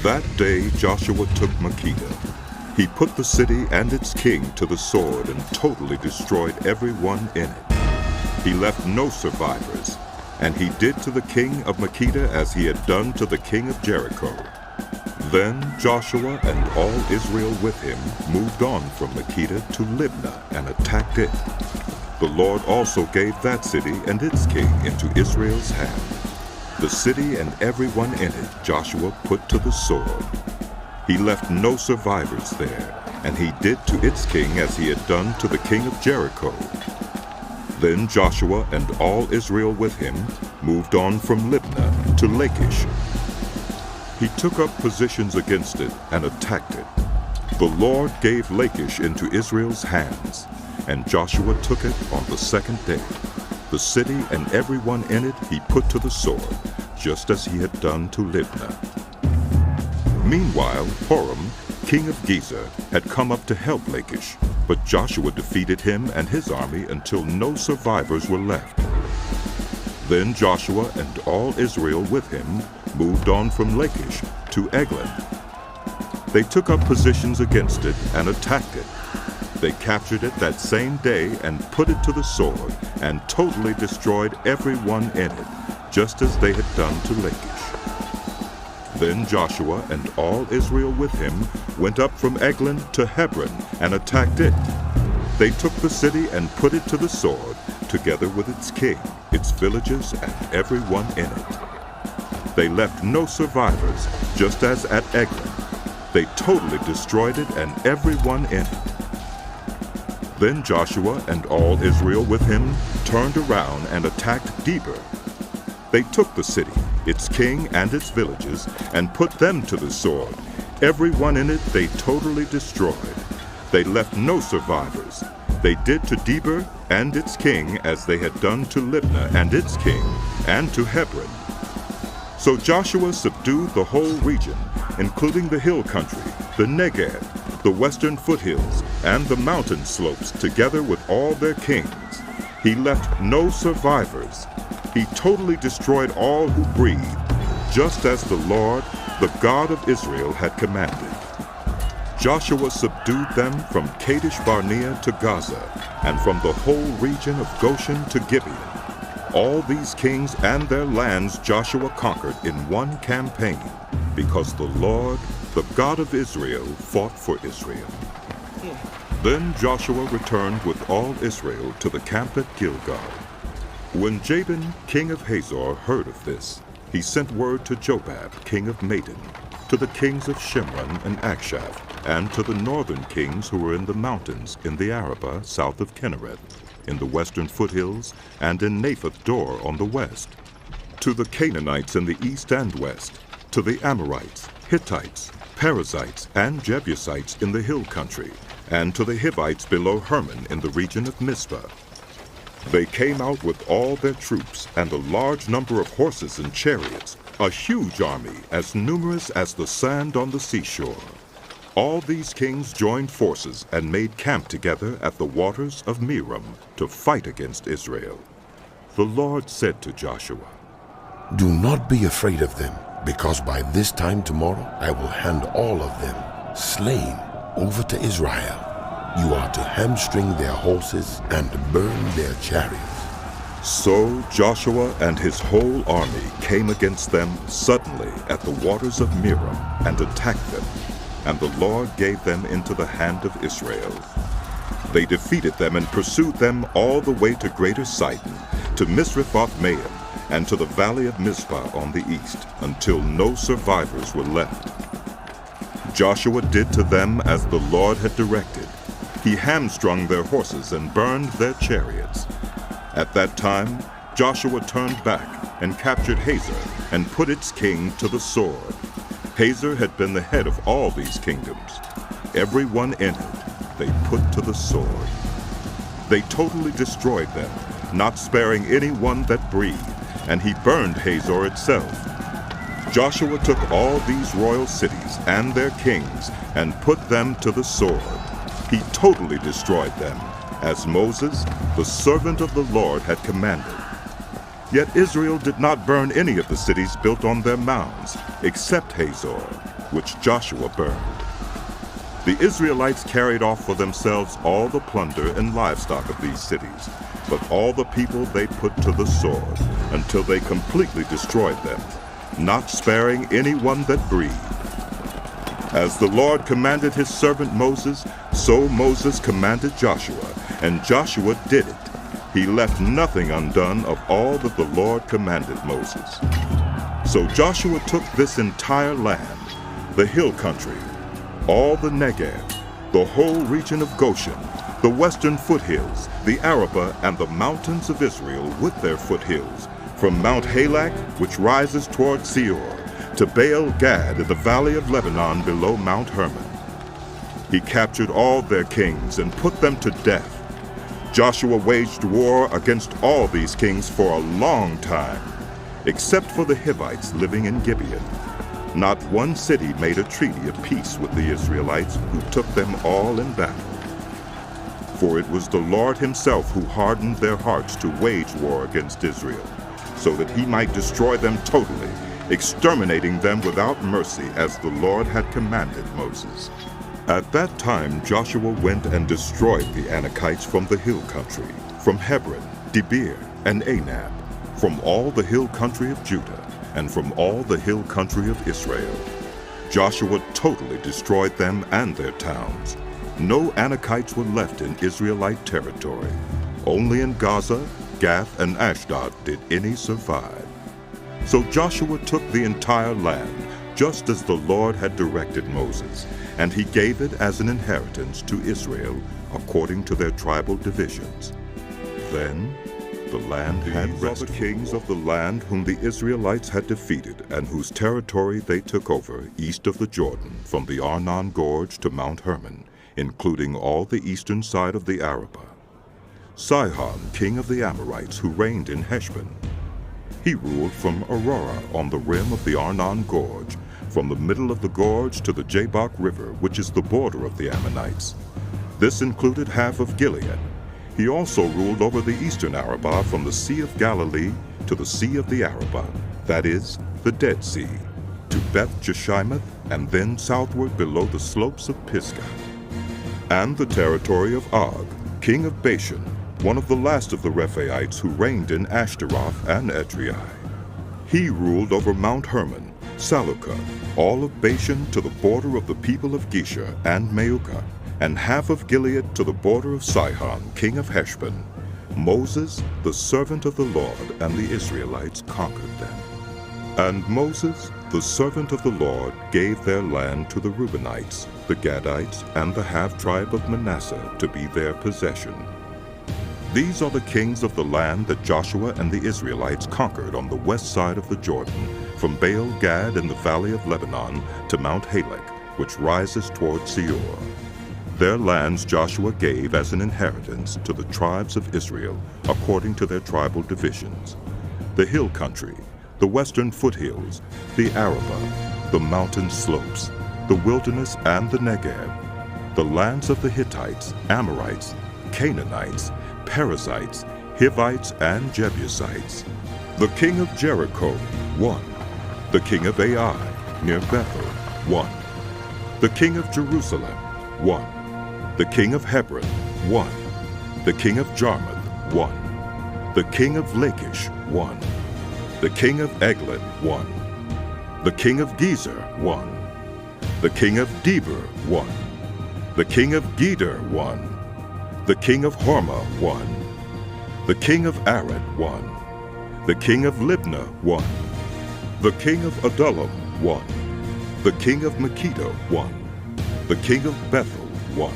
That day, Joshua took Makkedah. He put the city and its king to the sword and totally destroyed everyone in it. He left no survivors, and he did to the king of Makkedah as he had done to the king of Jericho. Then Joshua and all Israel with him moved on from Makkedah to Libnah and attacked it. The Lord also gave that city and its king into Israel's hand. The city and everyone in it Joshua put to the sword. He left no survivors there, and he did to its king as he had done to the king of Jericho. Then Joshua and all Israel with him moved on from Libnah to Lachish. He took up positions against it and attacked it. The Lord gave Lachish into Israel's hands, and Joshua took it on the 2nd day. The city and everyone in it he put to the sword, just as he had done to Libnah. Meanwhile, Horam, king of Gezer, had come up to help Lachish, but Joshua defeated him and his army until no survivors were left. Then Joshua and all Israel with him moved on from Lachish to Eglon. They took up positions against it and attacked it. They captured it that same day and put it to the sword and totally destroyed everyone in it, just as they had done to Lachish. Then Joshua and all Israel with him went up from Eglon to Hebron and attacked it. They took the city and put it to the sword, together with its king, its villages, and everyone in it. They left no survivors, just as at Eglon. They totally destroyed it and everyone in it. Then Joshua and all Israel with him turned around and attacked Debir. They took the city, its king and its villages, and put them to the sword. Everyone in it they totally destroyed. They left no survivors. They did to Debir and its king as they had done to Libnah and its king, and to Hebron. So Joshua subdued the whole region, including the hill country, the Negev, the western foothills, and the mountain slopes, together with all their kings. He left no survivors. He totally destroyed all who breathed, just as the Lord, the God of Israel, had commanded. Joshua subdued them from Kadesh Barnea to Gaza, and from the whole region of Goshen to Gibeon. All these kings and their lands Joshua conquered in one campaign, because the Lord, the God of Israel, fought for Israel. Then Joshua returned with all Israel to the camp at Gilgal. When Jabin, king of Hazor, heard of this, he sent word to Jobab, king of Madon, to the kings of Shimron and Akshaph, and to the northern kings who were in the mountains in the Arabah south of Kinnereth, in the western foothills, and in Naphoth Dor on the west, to the Canaanites in the east and west, to the Amorites, Hittites, Perizzites, and Jebusites in the hill country, and to the Hivites below Hermon in the region of Mizpah. They came out with all their troops, and a large number of horses and chariots, a huge army, as numerous as the sand on the seashore. All these kings joined forces and made camp together at the waters of Merom to fight against Israel. The Lord said to Joshua, "Do not be afraid of them, because by this time tomorrow I will hand all of them, slain, over to Israel. You are to hamstring their horses and burn their chariots." So Joshua and his whole army came against them suddenly at the waters of Merom and attacked them, and the Lord gave them into the hand of Israel. They defeated them and pursued them all the way to Greater Sidon, to Misrephoth-Maim, and to the valley of Mizpah on the east, until no survivors were left. Joshua did to them as the Lord had directed. He hamstrung their horses and burned their chariots. At that time, Joshua turned back and captured Hazor and put its king to the sword. Hazor had been the head of all these kingdoms. Every one in it they put to the sword. They totally destroyed them, not sparing any one that breathed, and he burned Hazor itself. Joshua took all these royal cities and their kings and put them to the sword. He totally destroyed them, as Moses, the servant of the Lord, had commanded. Yet Israel did not burn any of the cities built on their mounds, except Hazor, which Joshua burned. The Israelites carried off for themselves all the plunder and livestock of these cities, but all the people they put to the sword, until they completely destroyed them, not sparing any one that breathed. As the Lord commanded his servant Moses, so Moses commanded Joshua, and Joshua did it. He left nothing undone of all that the Lord commanded Moses. So Joshua took this entire land, the hill country, all the Negev, the whole region of Goshen, the western foothills, the Arabah, and the mountains of Israel with their foothills, from Mount Halak, which rises toward Seor, to Baal Gad in the valley of Lebanon below Mount Hermon. He captured all their kings and put them to death. Joshua waged war against all these kings for a long time, except for the Hivites living in Gibeon. Not one city made a treaty of peace with the Israelites, who took them all in battle. For it was the Lord himself who hardened their hearts to wage war against Israel, so that he might destroy them totally exterminating them without mercy as the Lord had commanded Moses. At that time Joshua went and destroyed the Anakites from the hill country, from Hebron, Debir, and Anab, from all the hill country of Judah, and from all the hill country of Israel. Joshua totally destroyed them and their towns. No Anakites were left in Israelite territory. Only in Gaza, Gath, and Ashdod did any survive. So Joshua took the entire land, just as the Lord had directed Moses, and he gave it as an inheritance to Israel according to their tribal divisions. Then the land had rest. These are the kings of the land whom the Israelites had defeated and whose territory they took over east of the Jordan from the Arnon Gorge to Mount Hermon, including all the eastern side of the Arabah. Sihon, king of the Amorites, who reigned in Heshbon. He ruled from Aurora on the rim of the Arnon Gorge, from the middle of the gorge to the Jabbok River, which is the border of the Ammonites. This included half of Gilead. He also ruled over the eastern Arabah from the Sea of Galilee to the Sea of the Arabah, that is, the Dead Sea, to Beth Jeshimoth, and then southward below the slopes of Pisgah. And the territory of Og, king of Bashan, one of the last of the Rephaites who reigned in Ashtaroth and Edrei. He ruled over Mount Hermon, Salucah, all of Bashan to the border of the people of Gesher and Maacah, and half of Gilead to the border of Sihon, king of Heshbon. Moses, the servant of the Lord, and the Israelites conquered them. And Moses, the servant of the Lord, gave their land to the Reubenites, the Gadites, and the half-tribe of Manasseh to be their possession. These are the kings of the land that Joshua and the Israelites conquered on the west side of the Jordan, from Baal-Gad in the valley of Lebanon to Mount Halak, which rises toward Seir. Their lands Joshua gave as an inheritance to the tribes of Israel according to their tribal divisions: the hill country, the western foothills, the Arabah, the mountain slopes, the wilderness and the Negev, the lands of the Hittites, Amorites, Canaanites, Perizzites, Hivites, and Jebusites. The king of Jericho, 1. The king of Ai, near Bethel, 1. The king of Jerusalem, 1. The king of Hebron, 1. The king of Jarmuth, 1. The king of Lachish, 1. The king of Eglon, 1. The king of Gezer, 1. The king of Deber, 1. The king of Geder, 1. The king of Hormah, 1. The king of Arad, 1. The king of Libnah, 1. The king of Adullam, 1. The king of Megiddo, 1. The king of Bethel, 1.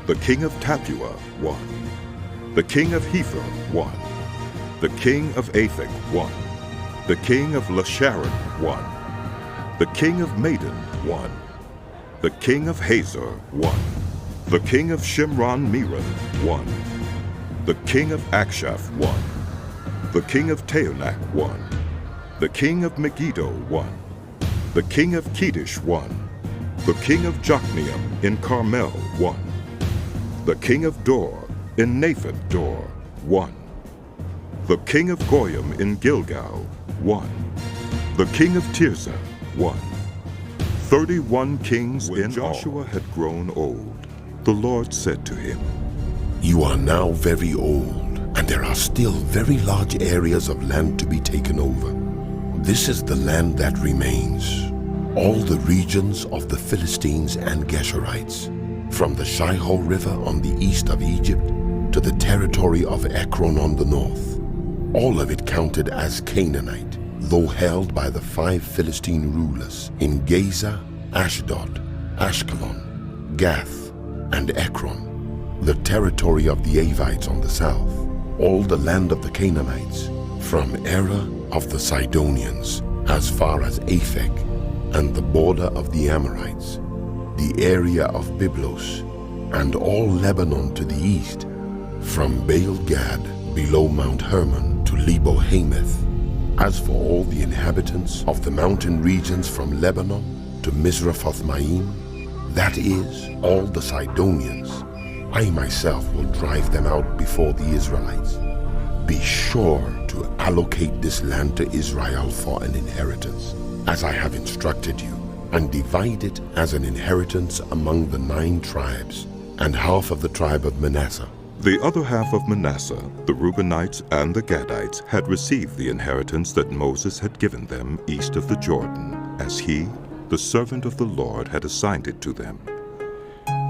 The king of Tappuah, 1. The king of Hepher, 1. The king of Aphek, 1. The king of Lasharon, 1. The king of Madon, 1. The king of Hazor, 1. The king of Shimron-Meron, 1. The king of Akshaph, 1. The king of Taanach, 1. The king of Megiddo, 1. The king of Kedesh, 1. The king of Jokneam in Carmel, 1. The king of Dor in Naphath Dor, 1. The king of Goyim in Gilgal, 1. The king of Tirzah, 1. 31 kings in all. When Joshua had grown old, the Lord said to him, "You are now very old, and there are still very large areas of land to be taken over. This is the land that remains, all the regions of the Philistines and Geshurites, from the Shihor River on the east of Egypt to the territory of Ekron on the north. All of it counted as Canaanite, though held by the 5 Philistine rulers in Gaza, Ashdod, Ashkelon, Gath, and Ekron, the territory of the Avites on the south, all the land of the Canaanites, from Era of the Sidonians as far as Aphek, and the border of the Amorites, the area of Byblos, and all Lebanon to the east, from Baal-Gad below Mount Hermon to Lebo-Hamath. As for all the inhabitants of the mountain regions from Lebanon to Misrephoth-Maim, that is, all the Sidonians, I myself will drive them out before the Israelites. be sure to allocate this land to Israel for an inheritance, as I have instructed you, and divide it as an inheritance among the 9 tribes, and half of the tribe of Manasseh. The other half of Manasseh, the Reubenites and the Gadites, had received the inheritance that Moses had given them east of the Jordan, as he, the servant of the Lord, had assigned it to them.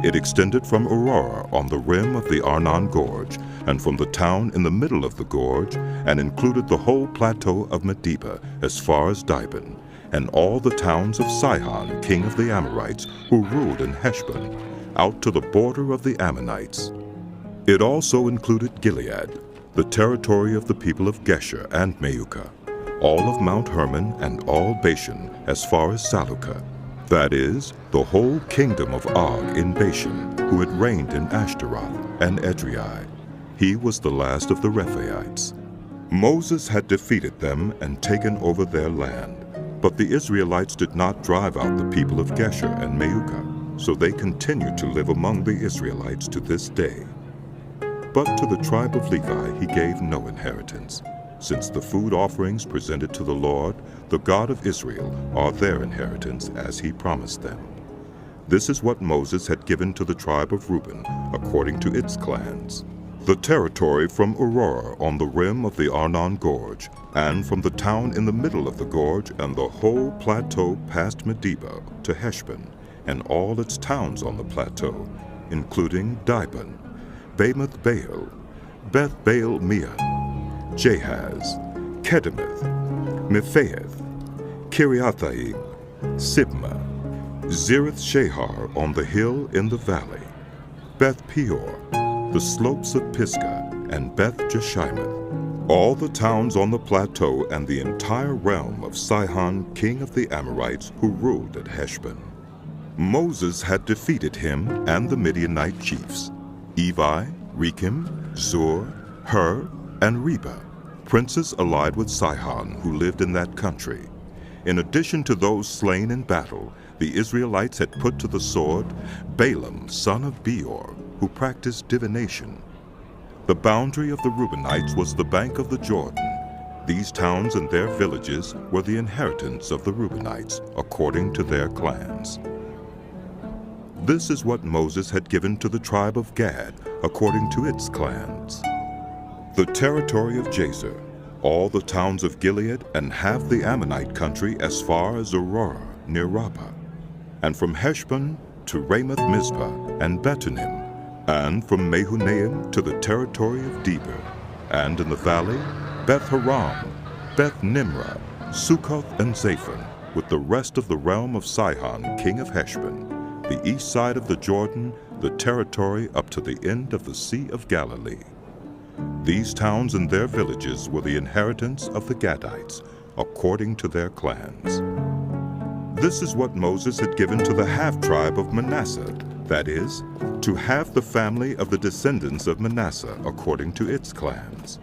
It extended from Aurora on the rim of the Arnon Gorge, and from the town in the middle of the gorge, and included the whole plateau of Medeba as far as Dibon, and all the towns of Sihon, king of the Amorites, who ruled in Heshbon, out to the border of the Ammonites. It also included Gilead, the territory of the people of Gesher and Meucah, all of Mount Hermon and all Bashan as far as Salucah, that is, the whole kingdom of Og in Bashan, who had reigned in Ashtaroth and Edrei. He was the last of the Rephaites. Moses had defeated them and taken over their land, but the Israelites did not drive out the people of Gesher and Meucah, so they continued to live among the Israelites to this day. But to the tribe of Levi he gave no inheritance, since the food offerings presented to the Lord, the God of Israel, are their inheritance as he promised them. This is what Moses had given to the tribe of Reuben, according to its clans. The territory from Aurora on the rim of the Arnon Gorge, and from the town in the middle of the gorge and the whole plateau past Medeba to Heshbon, and all its towns on the plateau, including Dibon, Bamoth Baal, Beth Baal Meon, Jahaz, Kedemoth, Mephaeth, Kiriathaim, Sibmah, Zereth Shahar on the hill in the valley, Beth Peor, the slopes of Pisgah, and Beth Jeshimoth, all the towns on the plateau and the entire realm of Sihon, king of the Amorites, who ruled at Heshbon. Moses had defeated him and the Midianite chiefs, Evi, Rekem, Zur, Hur, and Reba, princes allied with Sihon who lived in that country. In addition to those slain in battle, the Israelites had put to the sword Balaam, son of Beor, who practiced divination. The boundary of the Reubenites was the bank of the Jordan. These towns and their villages were the inheritance of the Reubenites, according to their clans. This is what Moses had given to the tribe of Gad, according to its clans. The territory of Jazer, all the towns of Gilead, and half the Ammonite country as far as Aurora, near Rabbah, and from Heshbon to Ramoth Mizpah and Betonim, and from Mehunaim to the territory of Debir, and in the valley, Beth Haram, Beth Nimrah, Succoth, and Zaphon, with the rest of the realm of Sihon, king of Heshbon, the east side of the Jordan, the territory up to the end of the Sea of Galilee. These towns and their villages were the inheritance of the Gadites, according to their clans. This is what Moses had given to the half-tribe of Manasseh, that is, to half the family of the descendants of Manasseh, according to its clans.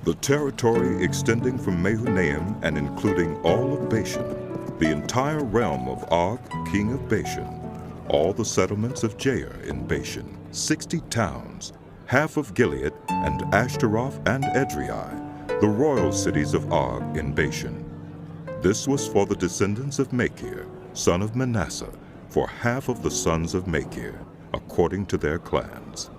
The territory extending from Mehunaim and including all of Bashan, the entire realm of Og, king of Bashan, all the settlements of Jair in Bashan, 60 towns, half of Gilead, and Ashtaroth and Edrei, the royal cities of Og in Bashan. This was for the descendants of Machir, son of Manasseh, for half of the sons of Machir, according to their clans.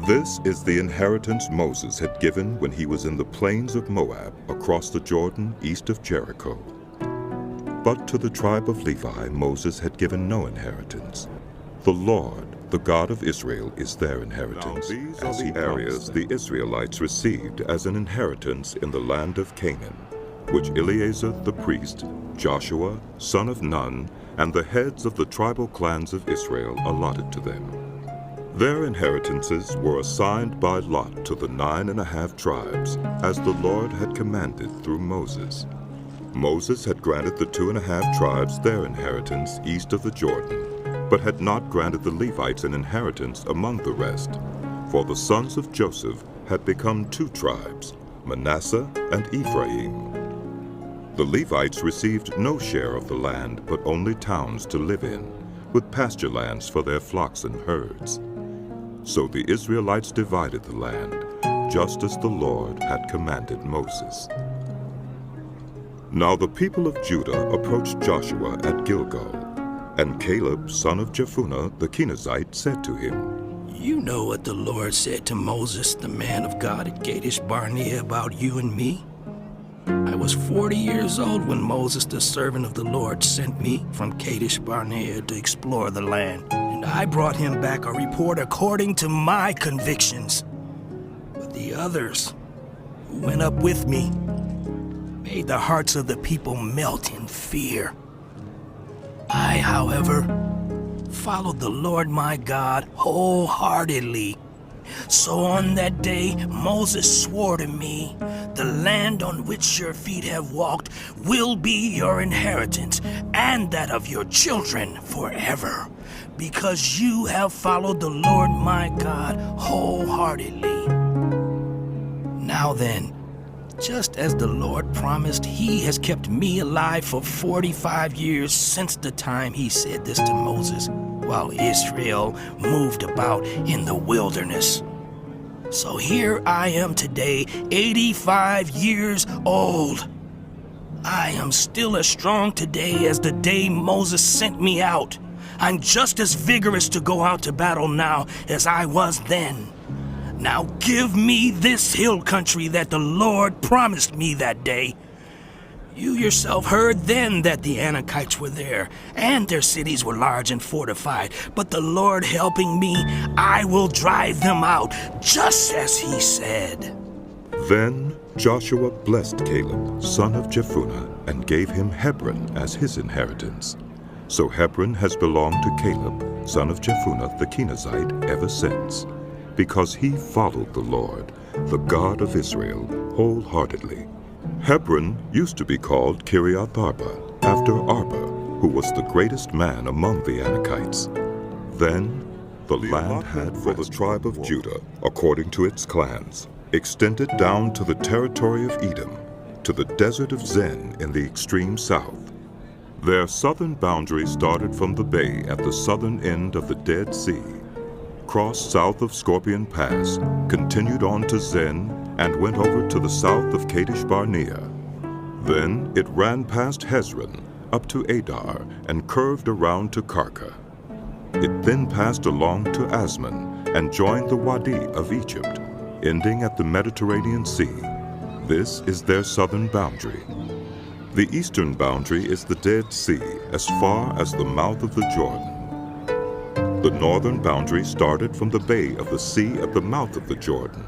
This is the inheritance Moses had given when he was in the plains of Moab, across the Jordan east of Jericho. But to the tribe of Levi Moses had given no inheritance. The Lord, the God of Israel, is their inheritance, Now these as are the the areas the Israelites received as an inheritance in the land of Canaan, which Eleazar the priest, Joshua, son of Nun, and the heads of the tribal clans of Israel allotted to them. Their inheritances were assigned by lot to the 9.5 tribes, as the Lord had commanded through Moses. Moses had granted the 2.5 tribes their inheritance east of the Jordan, but had not granted the Levites an inheritance among the rest, for the sons of Joseph had become 2 tribes, Manasseh and Ephraim. The Levites received no share of the land, but only towns to live in, with pasture lands for their flocks and herds. So the Israelites divided the land, just as the Lord had commanded Moses. Now the people of Judah approached Joshua at Gilgal, and Caleb, son of Jephunneh the Kenizzite, said to him, You know what the Lord said to Moses, the man of God at Kadesh Barnea, about you and me? I was 40 years old when Moses, the servant of the Lord, sent me from Kadesh Barnea to explore the land, and I brought him back a report according to my convictions. But the others who went up with me made the hearts of the people melt in fear. I, however, followed the Lord my God wholeheartedly. So on that day Moses swore to me, The land on which your feet have walked will be your inheritance, and that of your children forever, because you have followed the Lord my God wholeheartedly. Now then, just as the Lord promised, he has kept me alive for 45 years since the time he said this to Moses, while Israel moved about in the wilderness. So here I am today, 85 years old. I am still as strong today as the day Moses sent me out. I'm just as vigorous to go out to battle now as I was then. Now give me this hill country that the Lord promised me that day. You yourself heard then that the Anakites were there, and their cities were large and fortified. But the Lord helping me, I will drive them out, just as he said. Then Joshua blessed Caleb, son of Jephunneh, and gave him Hebron as his inheritance. So Hebron has belonged to Caleb, son of Jephunneh the Kenizzite, ever since, because he followed the Lord, the God of Israel, wholeheartedly. Hebron used to be called Kiriath Arba, after Arba, who was the greatest man among the Anakites. Then the land had for the tribe of Judah, according to its clans, extended down to the territory of Edom, to the desert of Zin in the extreme south. Their southern boundary started from the bay at the southern end of the Dead Sea, crossed south of Scorpion Pass, continued on to Zin, and went over to the south of Kadesh Barnea. Then it ran past Hezron, up to Adar, and curved around to Karka. It then passed along to Asmon, and joined the Wadi of Egypt, ending at the Mediterranean Sea. This is their southern boundary. The eastern boundary is the Dead Sea, as far as the mouth of the Jordan. The northern boundary started from the bay of the sea at the mouth of the Jordan,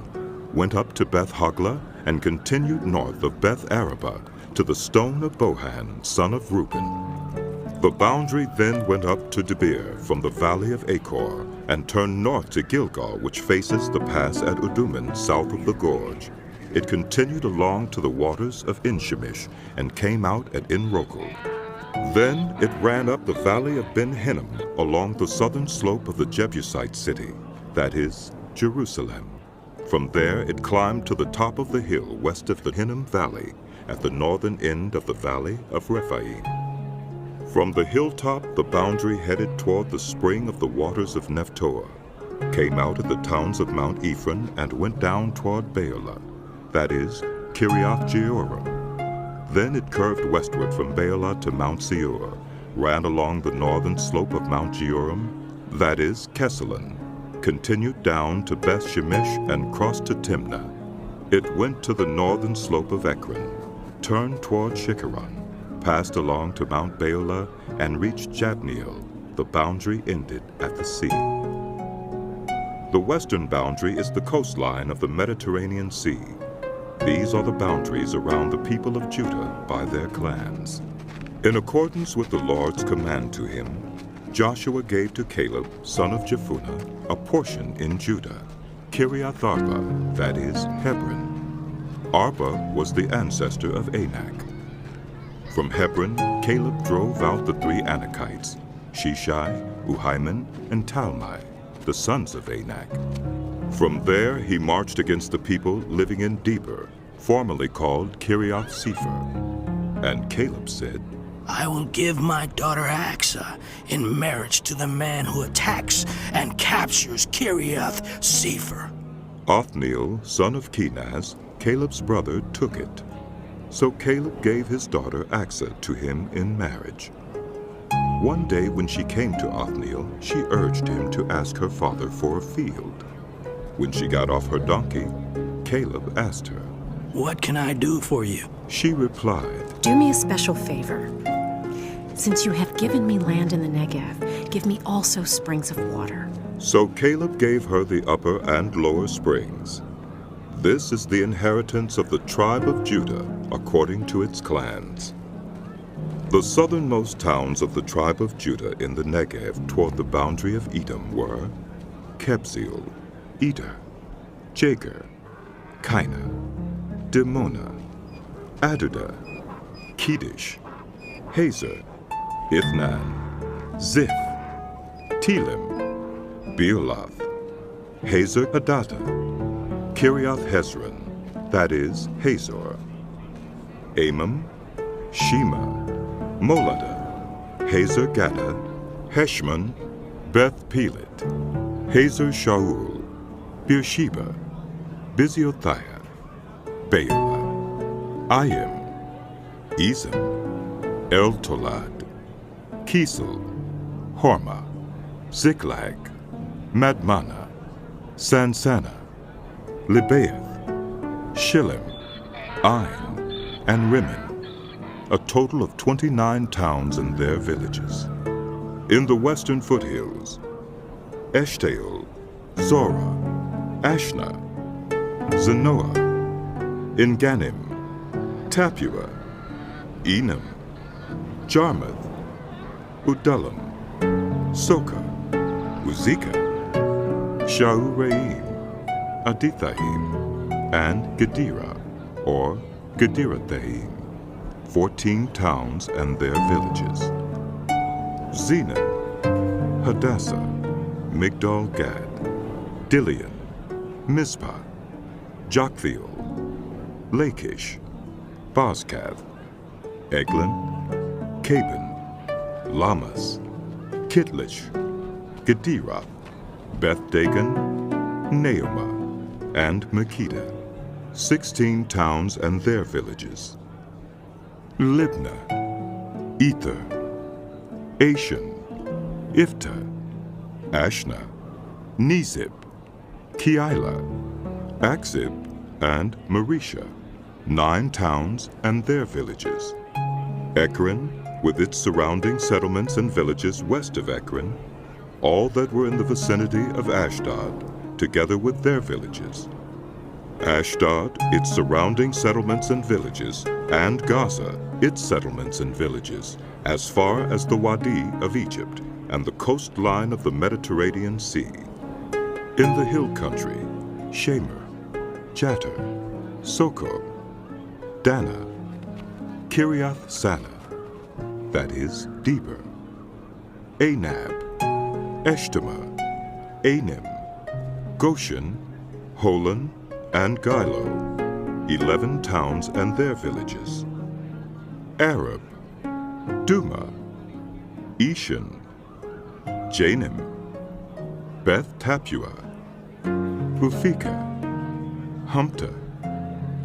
went up to Beth Hoglah, and continued north of Beth Arabah to the stone of Bohan, son of Reuben. The boundary then went up to Debir from the valley of Achor, and turned north to Gilgal, which faces the pass at Udummim, south of the gorge. It continued along to the waters of En-Shemesh, and came out at En-Rogel. Then it ran up the valley of Ben-Hinnom along the southern slope of the Jebusite city, that is, Jerusalem. From there it climbed to the top of the hill west of the Hinnom Valley, at the northern end of the valley of Rephaim. From the hilltop the boundary headed toward the spring of the waters of Nephtoah, came out at the towns of Mount Ephron, and went down toward Baalah, that is, Kiriath Jearim. Then it curved westward from Baalah to Mount Seir, ran along the northern slope of Mount Jearim, that is, Kesalon, continued down to Beth Shemesh, and crossed to Timnah. It went to the northern slope of Ekron, turned toward Shikkeron, passed along to Mount Baalah, and reached Jabneel. The boundary ended at the sea. The western boundary is the coastline of the Mediterranean Sea. These are the boundaries around the people of Judah by their clans. In accordance with the Lord's command to him, Joshua gave to Caleb, son of Jephunneh, a portion in Judah, Kiriath Arba, that is, Hebron. Arba was the ancestor of Anak. From Hebron, Caleb drove out the three Anakites, Sheshai, Uhiman, and Talmai, the sons of Anak. From there he marched against the people living in Debir, formerly called Kiriath Sepher. And Caleb said, I will give my daughter Achsah in marriage to the man who attacks and captures Kiriath Sepher. Othniel, son of Kenaz, Caleb's brother, took it. So Caleb gave his daughter Achsah to him in marriage. One day when she came to Othniel, she urged him to ask her father for a field. When she got off her donkey, Caleb asked her, "What can I do for you?" She replied, "Do me a special favor. Since you have given me land in the Negev, give me also springs of water." So Caleb gave her the upper and lower springs. This is the inheritance of the tribe of Judah according to its clans. The southernmost towns of the tribe of Judah in the Negev toward the boundary of Edom were Kebzeel, Eder, Jager, Kaina, Dimona, Adudah, Kedesh, Hazer, Ithnan, Ziph, Telem, Bealoth, Hazer Hadattah, Kiriath Hezron, that is, Hazor, Amam, Shema, Moladah, Hazer Gaddah, Heshmon, Beth Pelet, Hazer Shaul, Beersheba, Biziothiah, Baalah, Ayim, Ezem, El-Tolad, Kisel, Hormah, Ziklag, Madmannah, Sansannah, Libaoth, Shillim, Ain, and Rimmon, a total of 29 towns and their villages. In the western foothills, Eshtaol, Zorah, Ashna, Zanoah, Engannim, Tappuah, Enam, Jarmuth, Udullam, Soka, Uzekah, Shaaraim, Adithaim, and Gederah, or Gederathaim, 14 towns and their villages. Zenon, Hadassah, Migdal Gad, Dilian, Mizpah, Joktheel, Lachish, Bozkath, Eglon, Caban, Lamas, Kitlish, Gederoth, Beth Dagon, Naamah, and Makkedah, 16 towns and their villages. Libnah, Ether, Ashan, Iftah, Ashna, Nezib, Keilah, Achzib, and Marisha, 9 towns and their villages. Ekron, with its surrounding settlements and villages west of Ekron, all that were in the vicinity of Ashdod, together with their villages. Ashdod, its surrounding settlements and villages, and Gaza, its settlements and villages, as far as the Wadi of Egypt and the coastline of the Mediterranean Sea. In the hill country, Shemer, Jatter, Soko, Dana, Kiriath Sana, that is, Deber, Anab, Eshtemoa, Anim, Goshen, Holon, and Gilo, 11 towns and their villages. Arab, Duma, Eshan, Janim, Beth Tappuah, Uphekah, Humptah,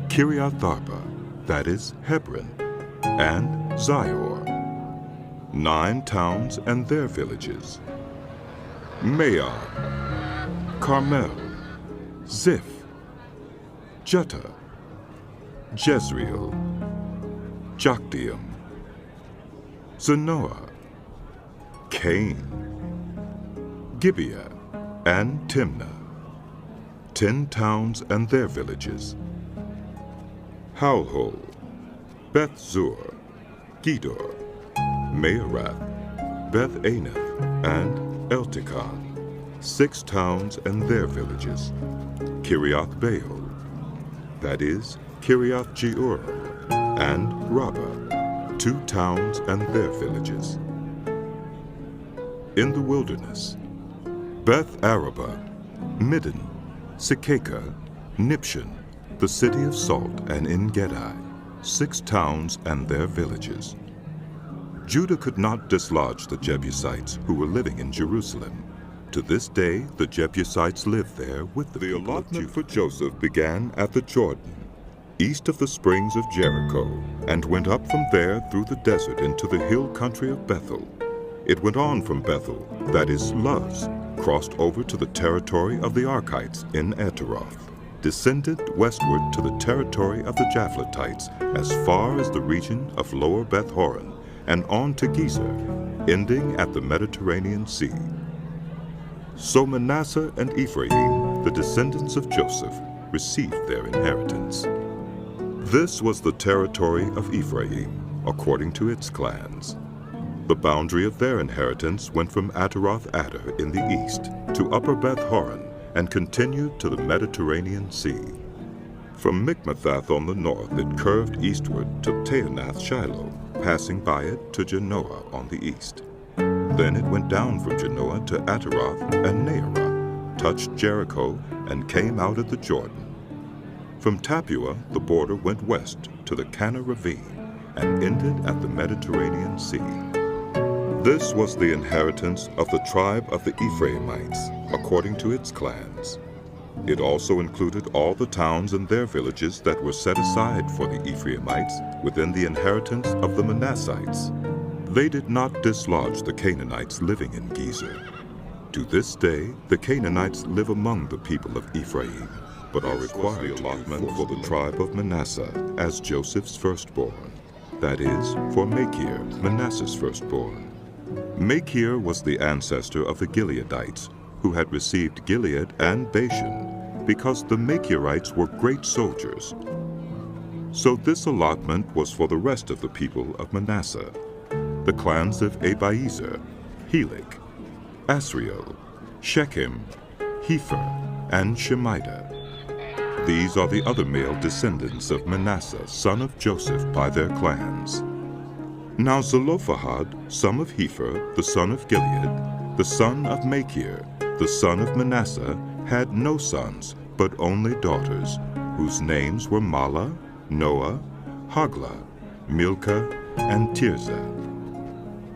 Kiriath Arba, that is, Hebron, and Zior, 9 towns and their villages. Maon, Carmel, Ziph, Juttah, Jezreel, Jokdeam, Zanoah, Cain, Gibeah, and Timnah, 10 towns and their villages. Halhol, Beth Zur, Gedor, Maarath, Beth Anath, and Eltekon, 6 towns and their villages. Kiriath Baal, that is, Kiriath Jearim, and Rabbah, 2 towns and their villages. In the wilderness, Beth Arabah, Middin, Sekakah, Nibshan, the city of salt, and En-gedi, 6 towns and their villages. Judah could not dislodge the Jebusites who were living in Jerusalem, To this day, the Jebusites live there with the allotment for Joseph began at the Jordan, east of the springs of Jericho, and went up from there through the desert into the hill country of Bethel. It went on from Bethel, that is Luz, crossed over to the territory of the Archites in Ataroth, descended westward to the territory of the Japhletites as far as the region of Lower Beth Horon, and on to Gezer, ending at the Mediterranean Sea. So Manasseh and Ephraim, the descendants of Joseph, received their inheritance. This was the territory of Ephraim, according to its clans. The boundary of their inheritance went from Ataroth Adar in the east to Upper Beth Horon and continued to the Mediterranean Sea. From Mikmethath on the north it curved eastward to Taanath Shiloh, passing by it to Genoa on the east. Then it went down from Genoa to Ataroth and Naarah, touched Jericho, and came out at the Jordan. From Tappuah the border went west to the Kana Ravine and ended at the Mediterranean Sea. This was the inheritance of the tribe of the Ephraimites, according to its clans. It also included all the towns and their villages that were set aside for the Ephraimites within the inheritance of the Manassites. They did not dislodge the Canaanites living in Gezer. To this day, the Canaanites live among the people of Ephraim, but are required the allotment for the tribe of Manasseh as Joseph's firstborn, that is, for Machir, Manasseh's firstborn. Machir was the ancestor of the Gileadites, who had received Gilead and Bashan, because the Machirites were great soldiers. So this allotment was for the rest of the people of Manasseh, the clans of Abiezer, Helek, Asriel, Shechem, Hepher, and Shemida. These are the other male descendants of Manasseh, son of Joseph, by their clans. Now Zelophehad, son of Hepher, the son of Gilead, the son of Machir, the son of Manasseh, had no sons, but only daughters, whose names were Mahlah, Noah, Hoglah, Milcah, and Tirzah.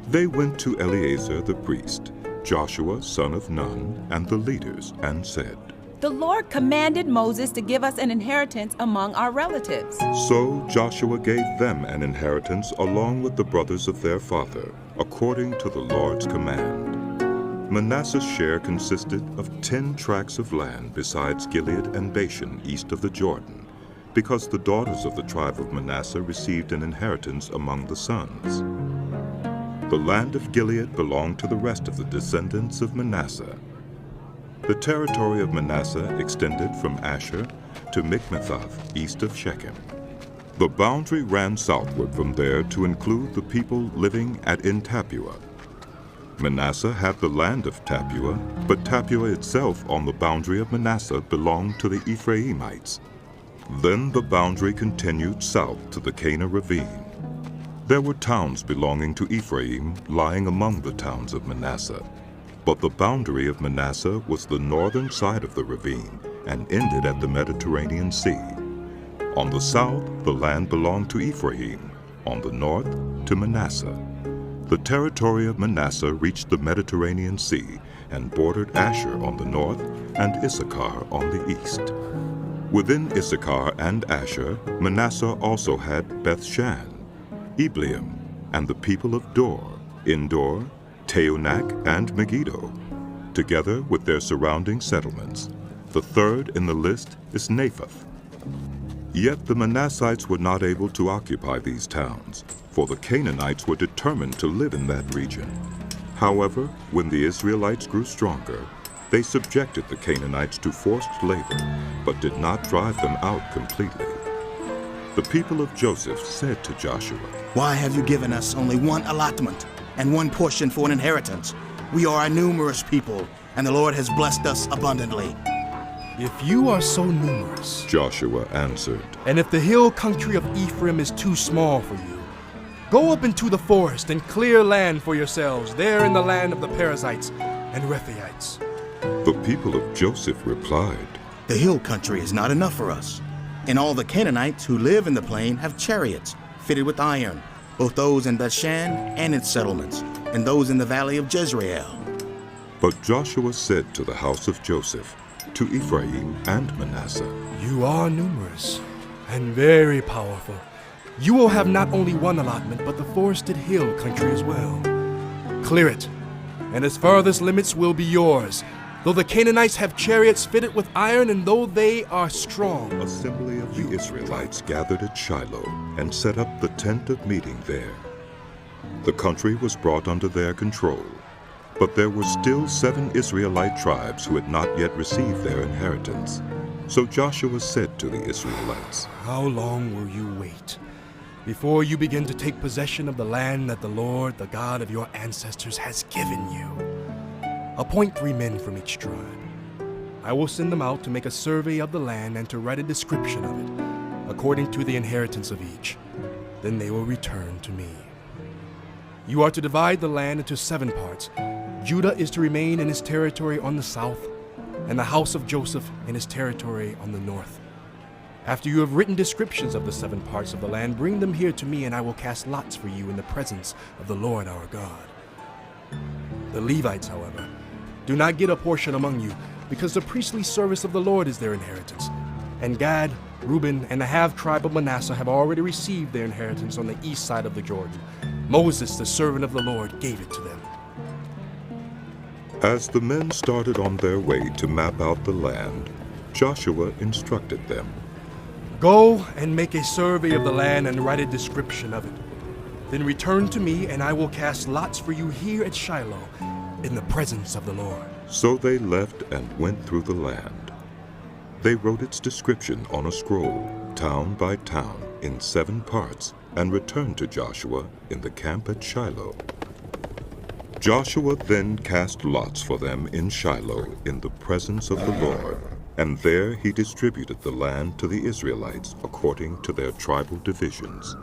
They went to Eleazar the priest, Joshua son of Nun, and the leaders, and said, "The Lord commanded Moses to give us an inheritance among our relatives." So Joshua gave them an inheritance along with the brothers of their father, according to the Lord's command. Manasseh's share consisted of 10 tracts of land besides Gilead and Bashan east of the Jordan, because the daughters of the tribe of Manasseh received an inheritance among the sons. The land of Gilead belonged to the rest of the descendants of Manasseh. The territory of Manasseh extended from Asher to Mikmethath, east of Shechem. The boundary ran southward from there to include the people living at En Tappuah. Manasseh had the land of Tappuah, but Tappuah itself on the boundary of Manasseh belonged to the Ephraimites. Then the boundary continued south to the Kana Ravine. There were towns belonging to Ephraim lying among the towns of Manasseh, but the boundary of Manasseh was the northern side of the ravine and ended at the Mediterranean Sea. On the south, the land belonged to Ephraim, on the north, to Manasseh. The territory of Manasseh reached the Mediterranean Sea and bordered Asher on the north and Issachar on the east. Within Issachar and Asher, Manasseh also had Beth-shan, Ibleam, and the people of Dor, Endor, Teonak, and Megiddo, together with their surrounding settlements. The third in the list is Naphath. Yet the Manassites were not able to occupy these towns, for the Canaanites were determined to live in that region. However, when the Israelites grew stronger, they subjected the Canaanites to forced labor, but did not drive them out completely. The people of Joseph said to Joshua, "Why have you given us only one allotment and one portion for an inheritance? We are a numerous people, and the Lord has blessed us abundantly." "If you are so numerous," Joshua answered, "and if the hill country of Ephraim is too small for you, go up into the forest and clear land for yourselves there in the land of the Perizzites and Rephaites." The people of Joseph replied, "The hill country is not enough for us, and all the Canaanites who live in the plain have chariots fitted with iron, both those in Bethshan and its settlements, and those in the valley of Jezreel." But Joshua said to the house of Joseph, to Ephraim and Manasseh, You are numerous and very powerful. You will have not only one allotment, but the forested hill country as well. Clear it, and its farthest limits will be yours. Though the Canaanites have chariots fitted with iron, and though they are strong. Assembly of the Israelites gathered at Shiloh and set up the tent of meeting there. The country was brought under their control, but there were still 7 Israelite tribes who had not yet received their inheritance. So Joshua said to the Israelites, How long will you wait before you begin to take possession of the land that the Lord, the God of your ancestors, has given you? Appoint 3 men from each tribe. I will send them out to make a survey of the land and to write a description of it, according to the inheritance of each. Then they will return to me. You are to divide the land into 7 parts. Judah is to remain in his territory on the south, and the house of Joseph in his territory on the north. After you have written descriptions of the 7 parts of the land, bring them here to me, and I will cast lots for you in the presence of the Lord our God. The Levites, however, do not get a portion among you, because the priestly service of the Lord is their inheritance. And Gad, Reuben, and the half-tribe of Manasseh have already received their inheritance on the east side of the Jordan. Moses, the servant of the Lord, gave it to them. As the men started on their way to map out the land, Joshua instructed them, Go and make a survey of the land and write a description of it. Then return to me, and I will cast lots for you here at Shiloh, in the presence of the Lord. So they left and went through the land. They wrote its description on a scroll, town by town, in 7 parts, and returned to Joshua in the camp at Shiloh. Joshua then cast lots for them in Shiloh in the presence of the Lord, and there he distributed the land to the Israelites according to their tribal divisions.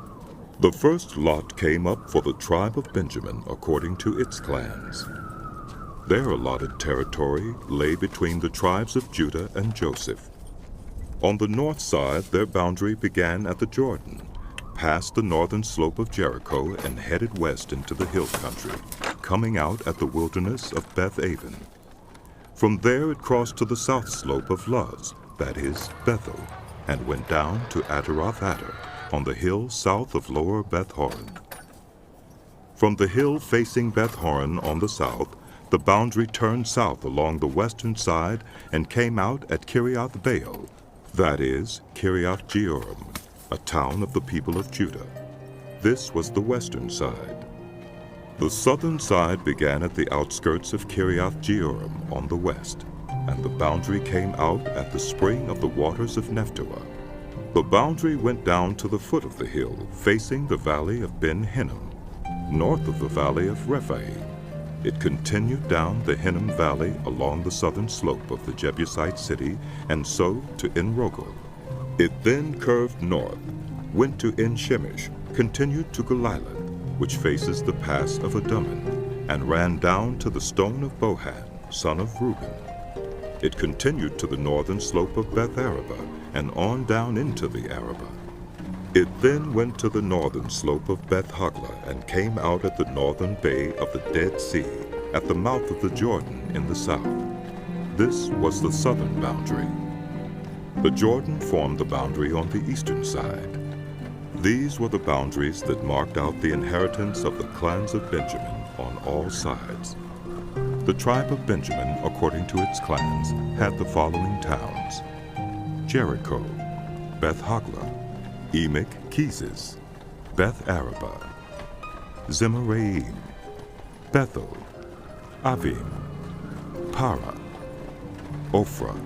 The first lot came up for the tribe of Benjamin according to its clans. Their allotted territory lay between the tribes of Judah and Joseph. On the north side, their boundary began at the Jordan, passed the northern slope of Jericho, and headed west into the hill country, coming out at the wilderness of Beth-aven. From there it crossed to the south slope of Luz, that is, Bethel, and went down to Ataroth-Adar, on the hill south of lower Beth-horon. From the hill facing Beth-horon on the south, the boundary turned south along the western side and came out at Kiriath-Baal, that is, Kiriath-Jearim, a town of the people of Judah. This was the western side. The southern side began at the outskirts of Kiriath-Jearim on the west, and the boundary came out at the spring of the waters of Nephtoah. The boundary went down to the foot of the hill, facing the valley of Ben Hinnom, north of the valley of Rephaim. It continued down the Hinnom Valley along the southern slope of the Jebusite city, and so to En-Rogel. It then curved north, went to En-Shemesh, continued to Goliloth, which faces the pass of Adummim, and ran down to the stone of Bohan, son of Reuben. It continued to the northern slope of Beth-Arabah, and on down into the Arabah. It then went to the northern slope of Beth-Hoglah, and came out at the northern bay of the Dead Sea, at the mouth of the Jordan in the south. This was the southern boundary. The Jordan formed the boundary on the eastern side. These were the boundaries that marked out the inheritance of the clans of Benjamin on all sides. The tribe of Benjamin, according to its clans, had the following towns: Jericho, Beth-Hoglah, Emek Keziz, Beth-Arabah, Zemaraim, Bethel, Avim, Para, Ophrah,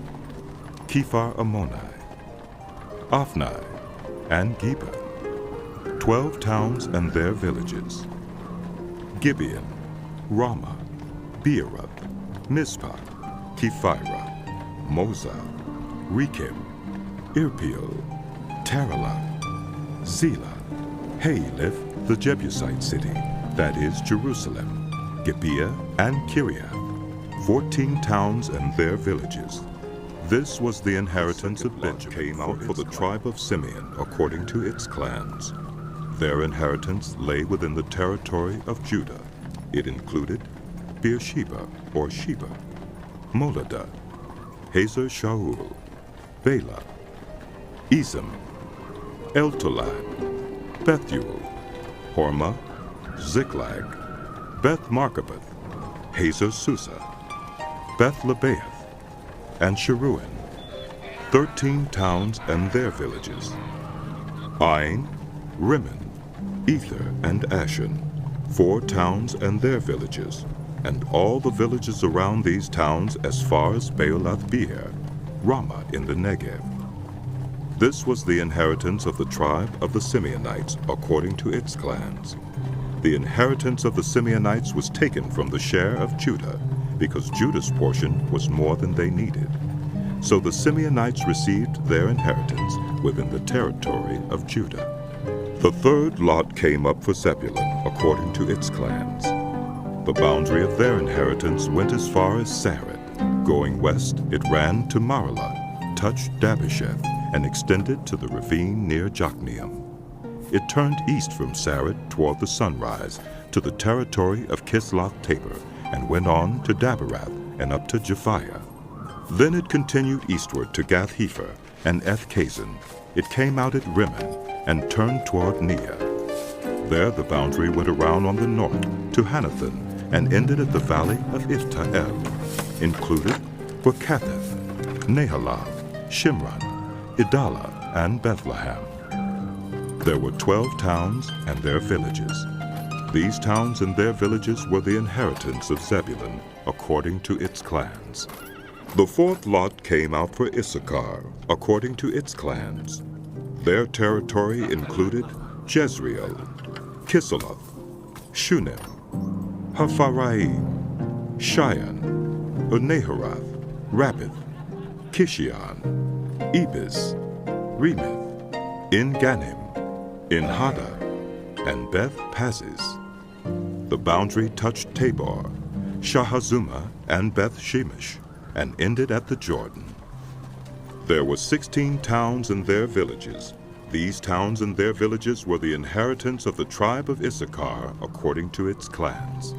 Kephar-Ammoni, Ophnai, and Geba, 12 towns and their villages. Gibeon, Ramah, Beeroth, Mizpah, Kephirah, Mozah, Rekem, Irpeel, Taralah, Zelah, Haelef, the Jebusite city, that is Jerusalem, Gibeah, and Kiriath, 14 towns and their villages. This was the inheritance of Benjamin. Came out for the tribe of Simeon according to its clans. Their inheritance lay within the territory of Judah. It included Beersheba or Sheba, Moladah, Hazer Shaul, Bela, Ezem, Eltolad, Bethuel, Hormah, Ziklag, Beth Markaboth, Hazer Susa, Beth Lebaoth, and Sheruin, 13 towns and their villages. Ain, Rimmon, Ether, and Ashan, 4 towns and their villages, and all the villages around these towns as far as Baalath Beer, Ramah in the Negev. This was the inheritance of the tribe of the Simeonites according to its clans. The inheritance of the Simeonites was taken from the share of Judah, because Judah's portion was more than they needed. So the Simeonites received their inheritance within the territory of Judah. The third lot came up for Zebulun according to its clans. The boundary of their inheritance went as far as Sarid. Going west, it ran to Maralah, touched Dabbesheth, and extended to the ravine near Jokneam. It turned east from Sarid toward the sunrise to the territory of Kisloth-Tabor, and went on to Daberath and up to Japhiah. Then it continued eastward to Gath-Hepher and Eth-Kazin. It came out at Rimmon and turned toward Neah. There the boundary went around on the north to Hanathon and ended at the valley of Ifta-El. Included were Katheth, Nahalath, Shimron, Idalah, and Bethlehem. There were 12 towns and their villages. These towns and their villages were the inheritance of Zebulun according to its clans. The fourth lot came out for Issachar according to its clans. Their territory included Jezreel, Kisaloth, Shunem, Hapharaim, Shion, Unaharath, Rabbith, Kishion, Ebis, Remeth, En-Ganim, En-Haddah, and Beth Pazzis. The boundary touched Tabor, Shahazumah, and Beth Shemesh, and ended at the Jordan. There were 16 towns and their villages. These towns and their villages were the inheritance of the tribe of Issachar according to its clans.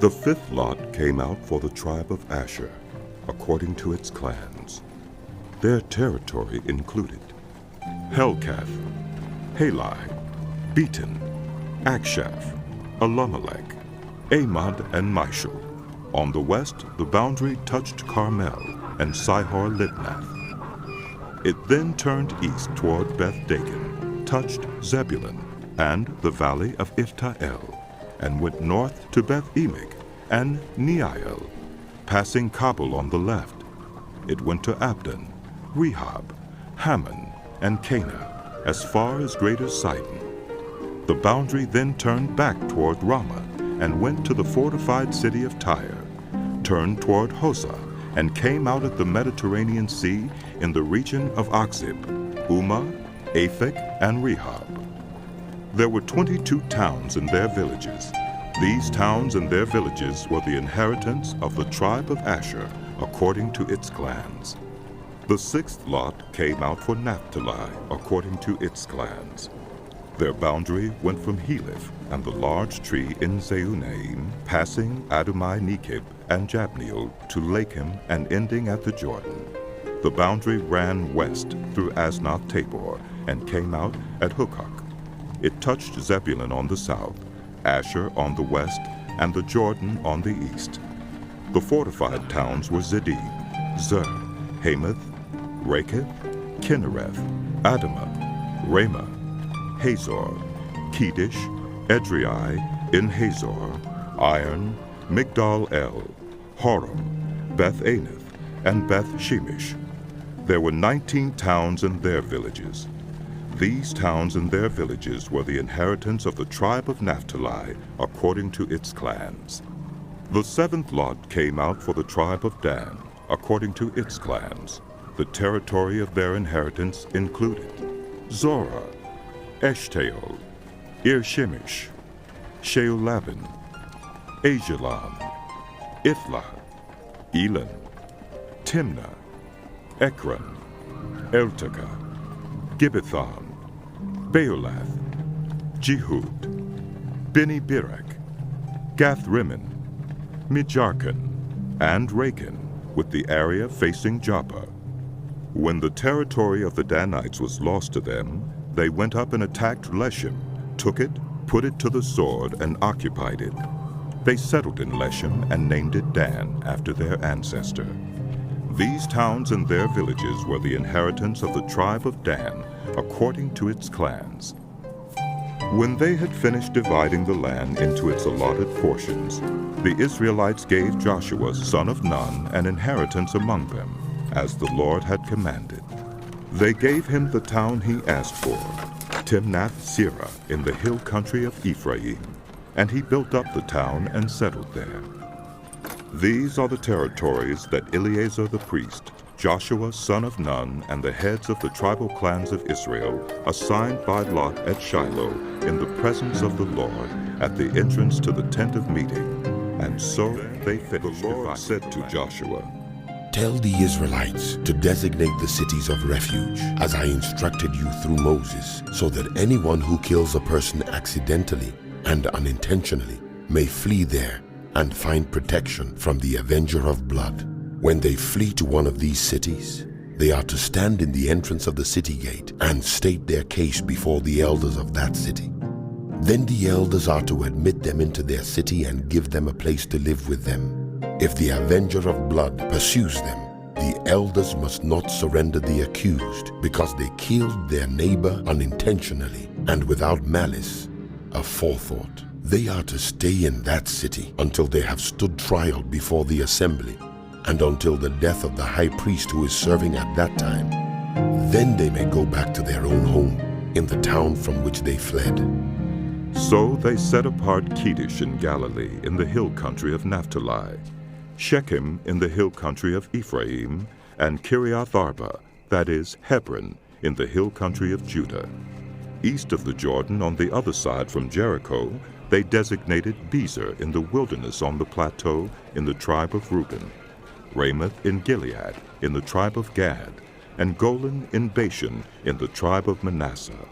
The fifth lot came out for the tribe of Asher according to its clans. Their territory included Helkath, Halai, Beaton, Akshaph, Alamelech, Amad, and Mishal. On the west, the boundary touched Carmel and Sihor-Libnath. It then turned east toward Beth-Dagon, touched Zebulun and the valley of Ifta-El, and went north to Beth-Emek and Neiel, passing Kabul on the left. It went to Abdon, Rehob, Hammon, and Cana, as far as Greater Sidon. The boundary then turned back toward Ramah and went to the fortified city of Tyre, turned toward Hosah, and came out at the Mediterranean Sea in the region of Achzib, Umah, Aphek, and Rehob. There were 22 towns and their villages. These towns and their villages were the inheritance of the tribe of Asher according to its clans. The sixth lot came out for Naphtali according to its clans. Their boundary went from Heleph and the large tree in Zeunaim, passing Adumai-Nekeb and Jabneel to Lakim and ending at the Jordan. The boundary ran west through Asnath-Tabor and came out at Hukok. It touched Zebulun on the south, Asher on the west, and the Jordan on the east. The fortified towns were Zedib, Zer, Hamath, Raketh, Kinnereth, Adamah, Ramah, Hazor, Kedesh, Edrei, En-Hazor, Iron, Migdal-El, Horem, Beth-Anath, and Beth-Shemesh. There were 19 towns and their villages. These towns and their villages were the inheritance of the tribe of Naphtali according to its clans. The seventh lot came out for the tribe of Dan according to its clans. The territory of their inheritance included Zorah, Eshtaol, Ir-Shemesh, Sheulabin, Ajalon, Ithlah, Elon, Timnah, Ekron, Eltekah, Gibbethon, Beolath, Jehud, Beni-Berak, Gath-Rimmon, Mijarkon, and Rakin, with the area facing Joppa. When the territory of the Danites was lost to them, they went up and attacked Leshem, took it, put it to the sword, and occupied it. They settled in Leshem and named it Dan, after their ancestor. These towns and their villages were the inheritance of the tribe of Dan, according to its clans. When they had finished dividing the land into its allotted portions, the Israelites gave Joshua, son of Nun, an inheritance among them, as the Lord had commanded. They gave him the town he asked for, Timnath-Serah, in the hill country of Ephraim, and he built up the town and settled there. These are the territories that Eleazar the priest, Joshua son of Nun, and the heads of the tribal clans of Israel assigned by lot at Shiloh in the presence of the Lord at the entrance to the tent of meeting. And so they finished. The Lord said to Joshua, Tell the Israelites to designate the cities of refuge, as I instructed you through Moses, so that anyone who kills a person accidentally and unintentionally may flee there and find protection from the avenger of blood. When they flee to one of these cities, they are to stand in the entrance of the city gate and state their case before the elders of that city. Then the elders are to admit them into their city and give them a place to live with them. If the avenger of blood pursues them, the elders must not surrender the accused, because they killed their neighbor unintentionally and without malice, aforethought. They are to stay in that city until they have stood trial before the assembly, and until the death of the high priest who is serving at that time. Then they may go back to their own home in the town from which they fled. So they set apart Kedesh in Galilee in the hill country of Naphtali, Shechem in the hill country of Ephraim, and Kiriath Arba, that is, Hebron, in the hill country of Judah. East of the Jordan, on the other side from Jericho, they designated Bezer in the wilderness on the plateau in the tribe of Reuben, Ramoth in Gilead in the tribe of Gad, and Golan in Bashan in the tribe of Manasseh.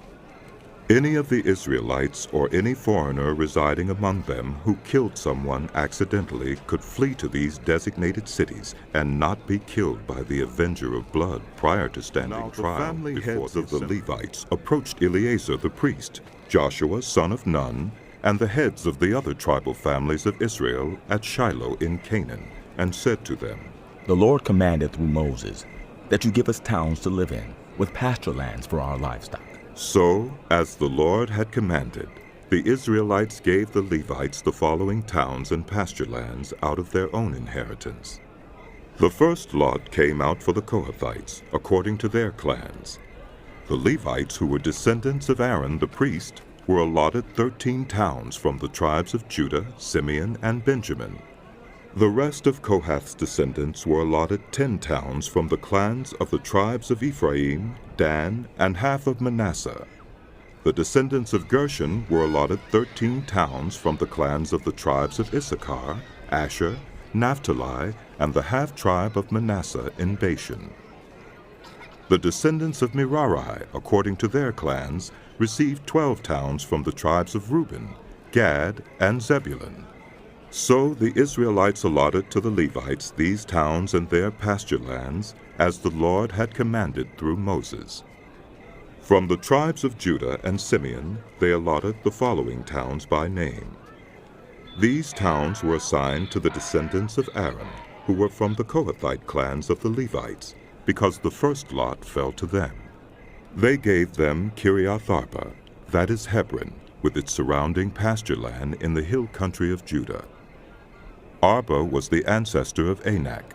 Any of the Israelites or any foreigner residing among them who killed someone accidentally could flee to these designated cities and not be killed by the avenger of blood prior to standing trial. The family heads of the Levites approached Eleazar the priest, Joshua son of Nun, and the heads of the other tribal families of Israel at Shiloh in Canaan, and said to them, The Lord commanded through Moses that you give us towns to live in, with pasture lands for our livestock. So, as the Lord had commanded, the Israelites gave the Levites the following towns and pasture lands out of their own inheritance. The first lot came out for the Kohathites, according to their clans. The Levites, who were descendants of Aaron the priest, were allotted 13 towns from the tribes of Judah, Simeon, and Benjamin. The rest of Kohath's descendants were allotted 10 towns from the clans of the tribes of Ephraim, Dan, and half of Manasseh. The descendants of Gershon were allotted 13 towns from the clans of the tribes of Issachar, Asher, Naphtali, and the half-tribe of Manasseh in Bashan. The descendants of Merari, according to their clans, received 12 towns from the tribes of Reuben, Gad, and Zebulun. So the Israelites allotted to the Levites these towns and their pasture lands, as the Lord had commanded through Moses. From the tribes of Judah and Simeon, they allotted the following towns by name. These towns were assigned to the descendants of Aaron, who were from the Kohathite clans of the Levites, because the first lot fell to them. They gave them Kiriath Arba, that is Hebron, with its surrounding pasture land in the hill country of Judah. Arba was the ancestor of Anak,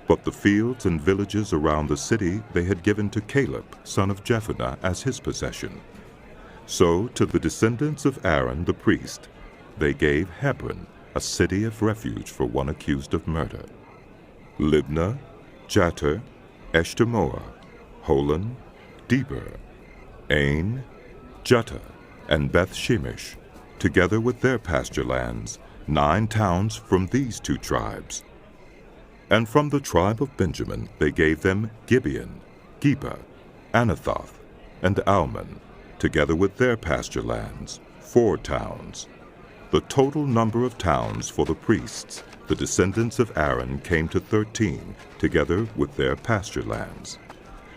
but the fields and villages around the city they had given to Caleb, son of Jephunneh, as his possession. So to the descendants of Aaron the priest, they gave Hebron, a city of refuge for one accused of murder. Libnah, Jattir, Eshtemoa, Holon, Deber, Ain, Juttah, and Beth Shemesh, together with their pasture lands, 9 towns from these 2 tribes. And from the tribe of Benjamin they gave them Gibeon, Geba, Anathoth, and Almon, together with their pasture lands, 4 towns. The total number of towns for the priests, the descendants of Aaron came to 13, together with their pasture lands.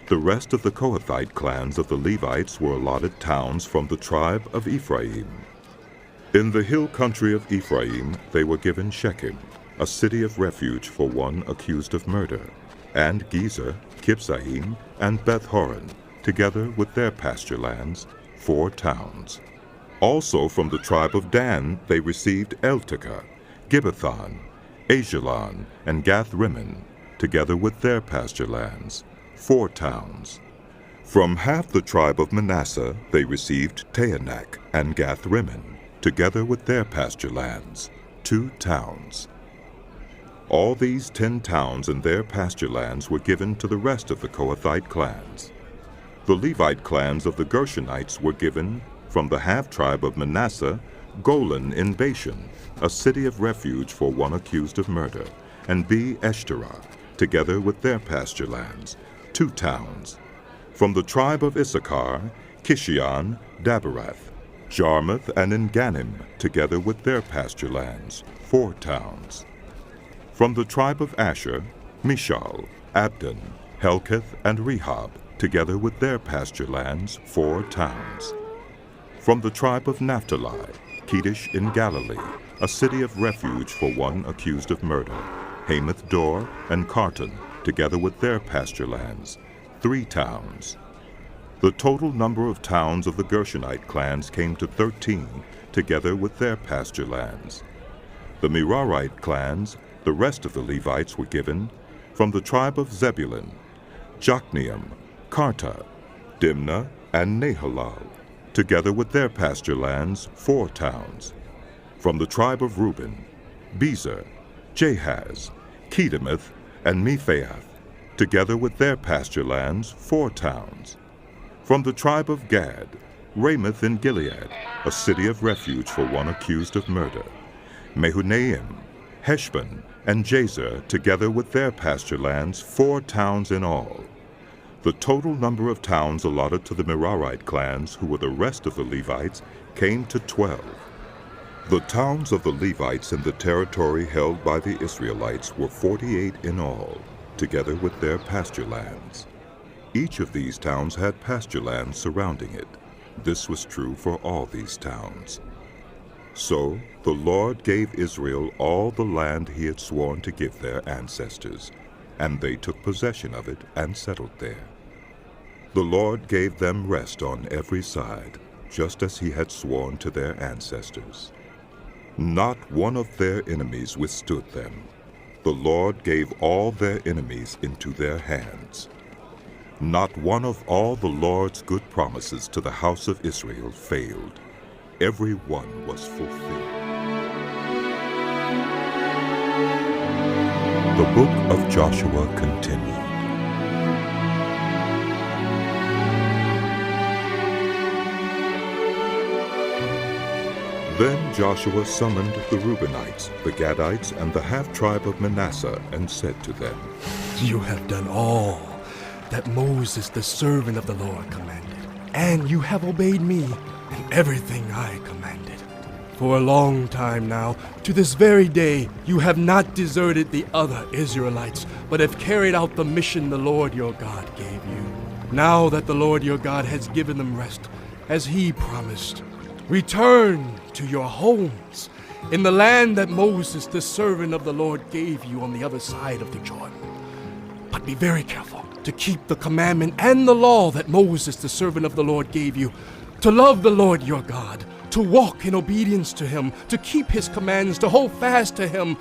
The rest of the Kohathite clans of the Levites were allotted towns from the tribe of Ephraim. In the hill country of Ephraim they were given Shechem, a city of refuge for one accused of murder, and Gezer, Kibzaim, and Beth-horon, together with their pasture lands, 4 towns. Also from the tribe of Dan they received Eltekeh, Gibbethon, Ajalon, and Gath-rimmon, together with their pasture lands, 4 towns. From half the tribe of Manasseh they received Taanach and Gath-rimmon, together with their pasture lands, 2 towns. All these 10 towns and their pasture lands were given to the rest of the Kohathite clans. The Levite clans of the Gershonites were given, from the half-tribe of Manasseh, Golan in Bashan, a city of refuge for one accused of murder, and Be-eshterah, together with their pasture lands, 2 towns. From the tribe of Issachar, Kishion, Daberath, Jarmuth, and Engannim, together with their pasture lands, 4 towns. From the tribe of Asher, Mishal, Abdon, Helkath, and Rehob, together with their pasture lands, 4 towns. From the tribe of Naphtali, Kedesh in Galilee, a city of refuge for one accused of murder, Hamath-dor and Kartan, together with their pasture lands, 3 towns. The total number of towns of the Gershonite clans came to 13, together with their pasture lands. The Merarite clans, the rest of the Levites, were given from the tribe of Zebulun, Jokneam, Karta, Dimnah, and Nahalal, together with their pasture lands, 4 towns. From the tribe of Reuben, Bezer, Jahaz, Kedemoth, and Mephaath, together with their pasture lands, 4 towns. From the tribe of Gad, Ramoth in Gilead, a city of refuge for one accused of murder, Mehunaim, Heshbon, and Jazer, together with their pasture lands, 4 towns in all. The total number of towns allotted to the Merarite clans, who were the rest of the Levites, came to 12. The towns of the Levites in the territory held by the Israelites were 48 in all, together with their pasture lands. Each of these towns had pasture lands surrounding it. This was true for all these towns. So the Lord gave Israel all the land he had sworn to give their ancestors, and they took possession of it and settled there. The Lord gave them rest on every side, just as he had sworn to their ancestors. Not one of their enemies withstood them. The Lord gave all their enemies into their hands. Not one of all the Lord's good promises to the house of Israel failed. Every one was fulfilled. The book of Joshua continued. Then Joshua summoned the Reubenites, the Gadites, and the half-tribe of Manasseh, and said to them, You have done all that Moses, the servant of the Lord, commanded, and you have obeyed me in everything I commanded. For a long time now, to this very day, you have not deserted the other Israelites, but have carried out the mission the Lord your God gave you. Now that the Lord your God has given them rest, as he promised, return to your homes in the land that Moses, the servant of the Lord, gave you on the other side of the Jordan. But be very careful to keep the commandment and the law that Moses, the servant of the Lord, gave you, to love the Lord your God, to walk in obedience to him, to keep his commands, to hold fast to him,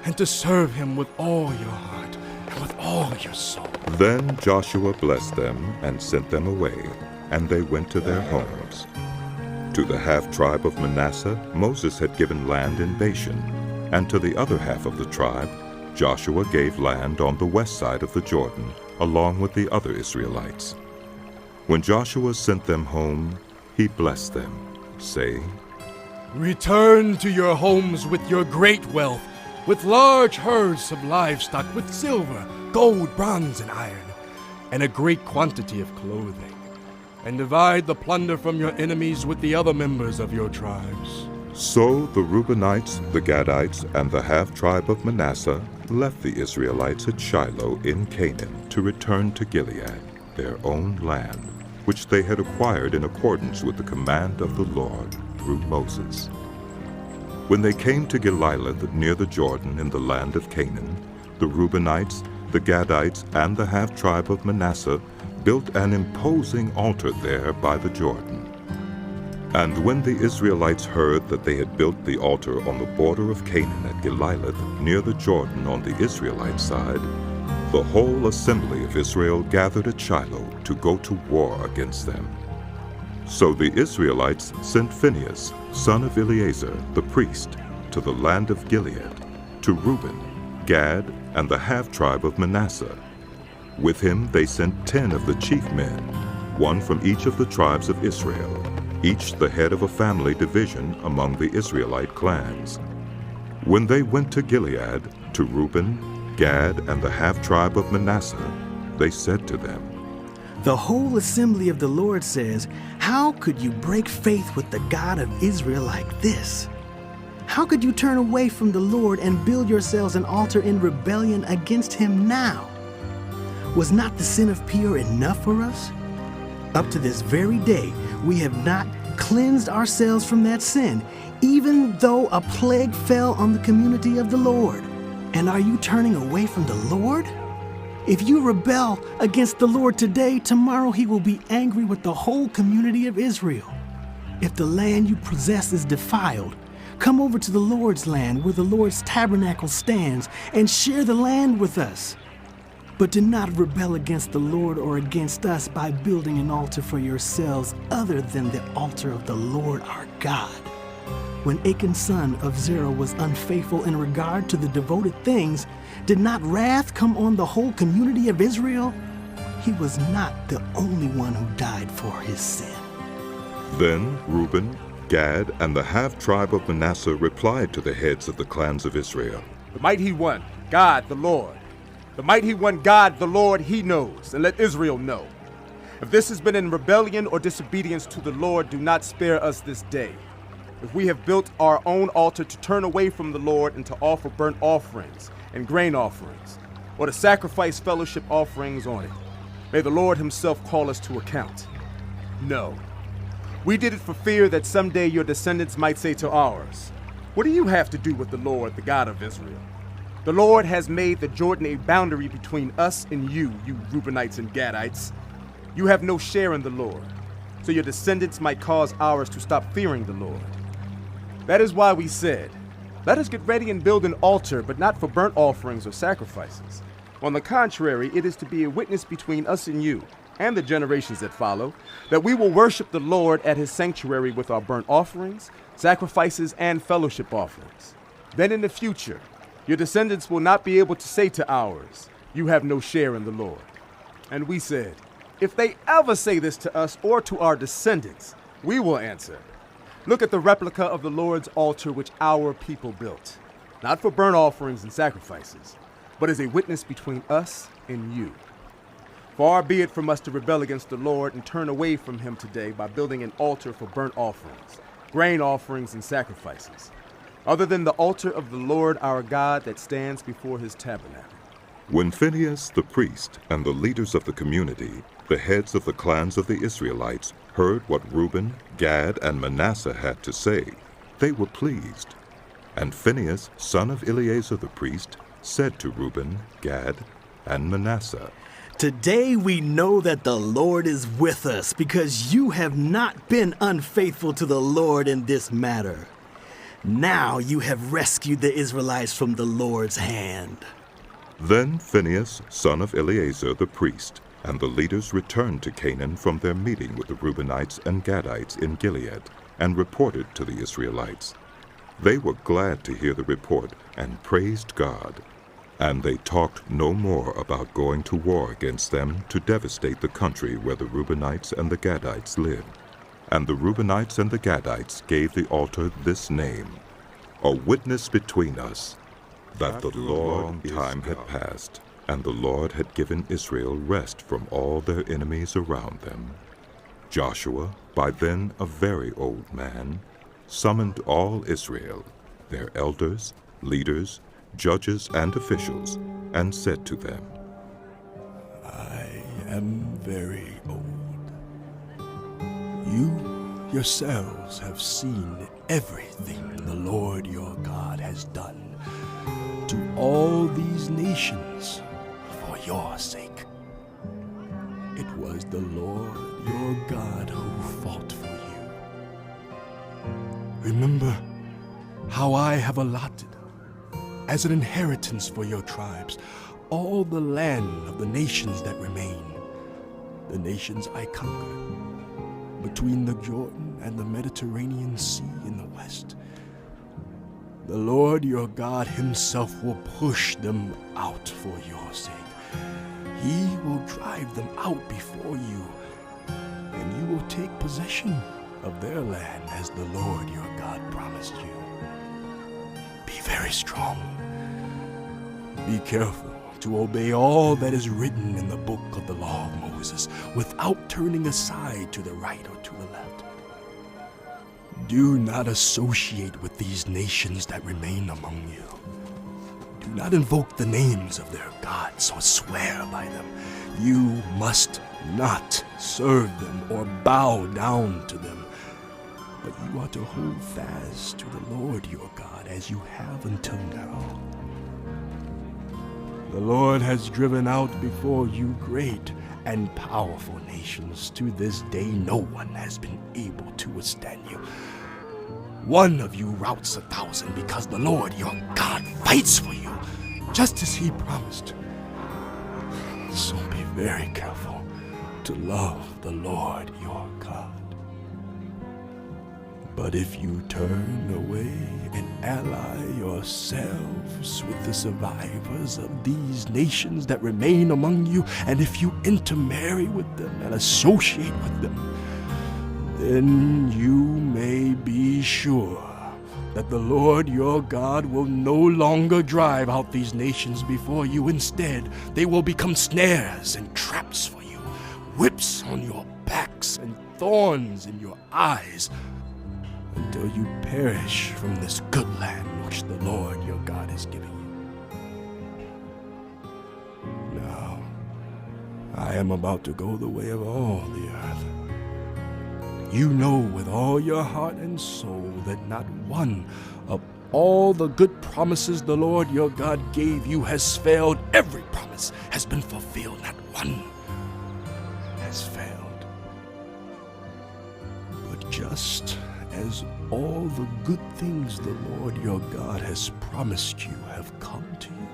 and to serve him with all your heart and with all your soul. Then Joshua blessed them and sent them away, and they went to their homes. To the half-tribe of Manasseh, Moses had given land in Bashan, and to the other half of the tribe, Joshua gave land on the west side of the Jordan, along with the other Israelites. When Joshua sent them home, he blessed them, saying, Return to your homes with your great wealth, with large herds of livestock, with silver, gold, bronze, and iron, and a great quantity of clothing. And divide the plunder from your enemies with the other members of your tribes. So the Reubenites, the Gadites, and the half-tribe of Manasseh left the Israelites at Shiloh in Canaan to return to Gilead, their own land, which they had acquired in accordance with the command of the Lord through Moses. When they came to Geliloth near the Jordan in the land of Canaan, the Reubenites, the Gadites, and the half-tribe of Manasseh built an imposing altar there by the Jordan. And when the Israelites heard that they had built the altar on the border of Canaan at Geliloth near the Jordan on the Israelite side, the whole assembly of Israel gathered at Shiloh to go to war against them. So the Israelites sent Phinehas, son of Eleazar, the priest, to the land of Gilead, to Reuben, Gad, and the half-tribe of Manasseh. With him they sent 10 of the chief men, one from each of the tribes of Israel, each the head of a family division among the Israelite clans. When they went to Gilead, to Reuben, Gad, and the half-tribe of Manasseh, they said to them, "The whole assembly of the Lord says, how could you break faith with the God of Israel like this? How could you turn away from the Lord and build yourselves an altar in rebellion against him now? Was not the sin of Peor enough for us? Up to this very day, we have not cleansed ourselves from that sin, even though a plague fell on the community of the Lord. And are you turning away from the Lord? If you rebel against the Lord today, tomorrow he will be angry with the whole community of Israel. If the land you possess is defiled, come over to the Lord's land where the Lord's tabernacle stands and share the land with us. But do not rebel against the Lord or against us by building an altar for yourselves other than the altar of the Lord our God. When Achan son of Zerah was unfaithful in regard to the devoted things, did not wrath come on the whole community of Israel? He was not the only one who died for his sin." Then Reuben, Gad, and the half-tribe of Manasseh replied to the heads of the clans of Israel, "The mighty one, God the Lord. The mighty one, God the Lord, he knows, and let Israel know. If this has been in rebellion or disobedience to the Lord, do not spare us this day. If we have built our own altar to turn away from the Lord and to offer burnt offerings and grain offerings, or to sacrifice fellowship offerings on it, may the Lord himself call us to account. No, we did it for fear that someday your descendants might say to ours, 'What do you have to do with the Lord, the God of Israel?' The Lord has made the Jordan a boundary between us and you Reubenites and Gadites. You have no share in the Lord, so your descendants might cause ours to stop fearing the Lord. That is why we said, 'Let us get ready and build an altar, but not for burnt offerings or sacrifices. On the contrary, it is to be a witness between us and you, and the generations that follow, that we will worship the Lord at his sanctuary with our burnt offerings, sacrifices, and fellowship offerings. Then in the future, your descendants will not be able to say to ours, 'You have no share in the Lord.'" And we said, "If they ever say this to us or to our descendants, we will answer, 'Look at the replica of the Lord's altar which our people built, not for burnt offerings and sacrifices, but as a witness between us and you. Far be it from us to rebel against the Lord and turn away from him today by building an altar for burnt offerings, grain offerings, and sacrifices, other than the altar of the Lord our God that stands before his tabernacle." When Phinehas the priest and the leaders of the community, the heads of the clans of the Israelites, heard what Reuben, Gad, and Manasseh had to say, they were pleased. And Phinehas, son of Eleazar the priest, said to Reuben, Gad, and Manasseh, "Today we know that the Lord is with us because you have not been unfaithful to the Lord in this matter. Now you have rescued the Israelites from the Lord's hand." Then Phinehas, son of Eleazar the priest, and the leaders returned to Canaan from their meeting with the Reubenites and Gadites in Gilead, and reported to the Israelites. They were glad to hear the report and praised God. And they talked no more about going to war against them to devastate the country where the Reubenites and the Gadites lived. And the Reubenites and the Gadites gave the altar this name, "A witness between us, that the long time had passed, and the Lord had given Israel rest from all their enemies around them. Joshua, by then a very old man, summoned all Israel, their elders, leaders, judges, and officials, and said to them, I am very old. You yourselves have seen everything the Lord your God has done to all these nations for your sake. It was the Lord your God who fought for you. Remember how I have allotted, as an inheritance for your tribes, all the land of the nations that remain, the nations I conquered, between the Jordan and the Mediterranean Sea in the west. The Lord your God himself will push them out for your sake. He will drive them out before you, and you will take possession of their land as the Lord your God promised you. Be very strong. Be careful to obey all that is written in the book of the law of Moses, without turning aside to the right or to the left. Do not associate with these nations that remain among you. Do not invoke the names of their gods or swear by them. You must not serve them or bow down to them, but you are to hold fast to the Lord your God as you have until now. The Lord has driven out before you great and powerful nations. To this day no one has been able to withstand you. One of you routs 1,000 because the Lord your God fights for you, just as he promised. So be very careful to love the Lord your God. But if you turn away and ally yourselves with the survivors of these nations that remain among you, and if you intermarry with them and associate with them, then you may be sure that the Lord your God will no longer drive out these nations before you. Instead, they will become snares and traps for you, whips on your backs and thorns in your eyes, until you perish from this good land which the Lord your God has given you. Now, I am about to go the way of all the earth. You know with all your heart and soul that not one of all the good promises the Lord your God gave you has failed. Every promise has been fulfilled. Not one has failed. But just as all the good things the Lord your God has promised you have come to you,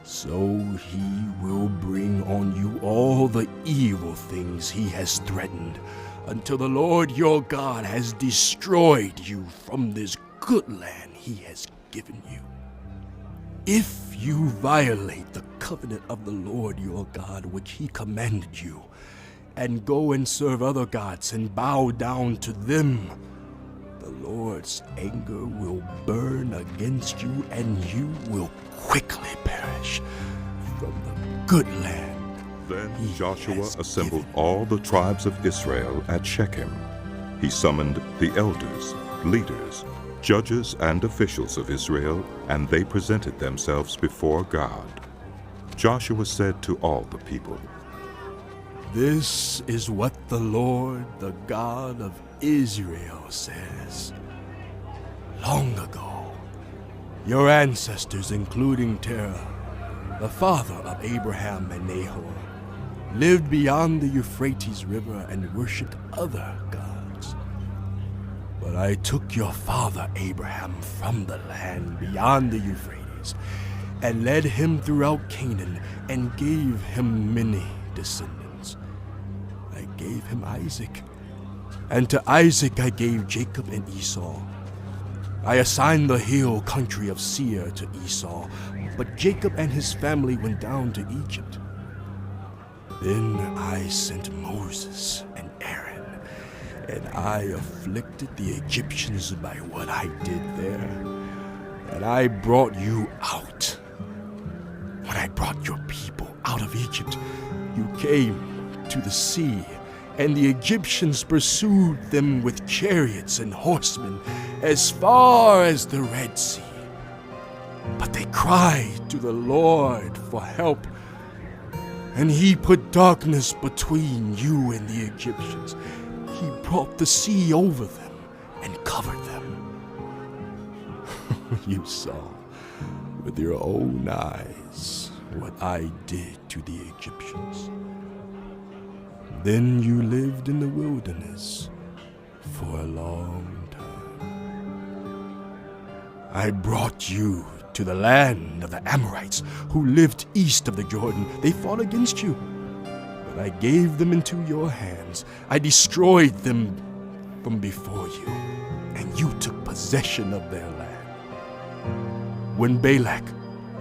so he will bring on you all the evil things he has threatened, until the Lord your God has destroyed you from this good land he has given you. If you violate the covenant of the Lord your God which he commanded you, and go and serve other gods and bow down to them, the Lord's anger will burn against you, and you will quickly perish from the good land. Then Joshua assembled all the tribes of Israel at Shechem. He summoned the elders, leaders, judges, and officials of Israel, and they presented themselves before God. Joshua said to all the people, This is what the Lord, the God of Israel, says. Long ago, your ancestors, including Terah, the father of Abraham and Nahor, lived beyond the Euphrates River and worshipped other gods. But I took your father Abraham from the land beyond the Euphrates and led him throughout Canaan and gave him many descendants. I gave him Isaac, and to Isaac I gave Jacob and Esau. I assigned the hill country of Seir to Esau, but Jacob and his family went down to Egypt. Then I sent Moses and Aaron, and I afflicted the Egyptians by what I did there, and I brought you out. When I brought your people out of Egypt, you came to the sea and the Egyptians pursued them with chariots and horsemen as far as the Red Sea. But they cried to the Lord for help, and he put darkness between you and the Egyptians. He brought the sea over them and covered them. You saw with your own eyes what I did to the Egyptians. Then you lived in the wilderness for a long time. I brought you to the land of the Amorites who lived east of the Jordan. They fought against you, but I gave them into your hands. I destroyed them from before you, and you took possession of their land. When Balak,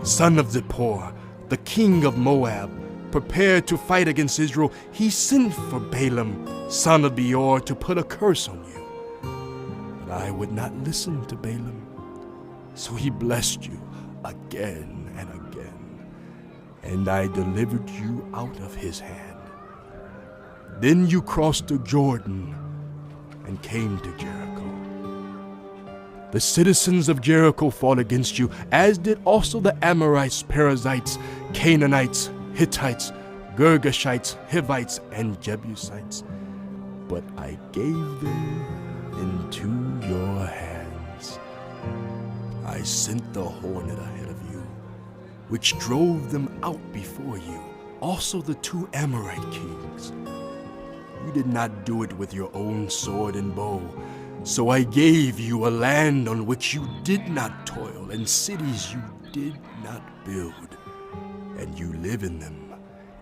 son of Zippor, the king of Moab, prepared to fight against Israel, he sent for Balaam, son of Beor, to put a curse on you. But I would not listen to Balaam, so he blessed you again and again, and I delivered you out of his hand. Then you crossed the Jordan and came to Jericho. The citizens of Jericho fought against you, as did also the Amorites, Perizzites, Canaanites, Hittites, Girgashites, Hivites, and Jebusites. But I gave them into your hands. I sent the hornet ahead of you, which drove them out before you, also the 2 Amorite kings. You did not do it with your own sword and bow, so I gave you a land on which you did not toil, and cities you did not build, and you live in them,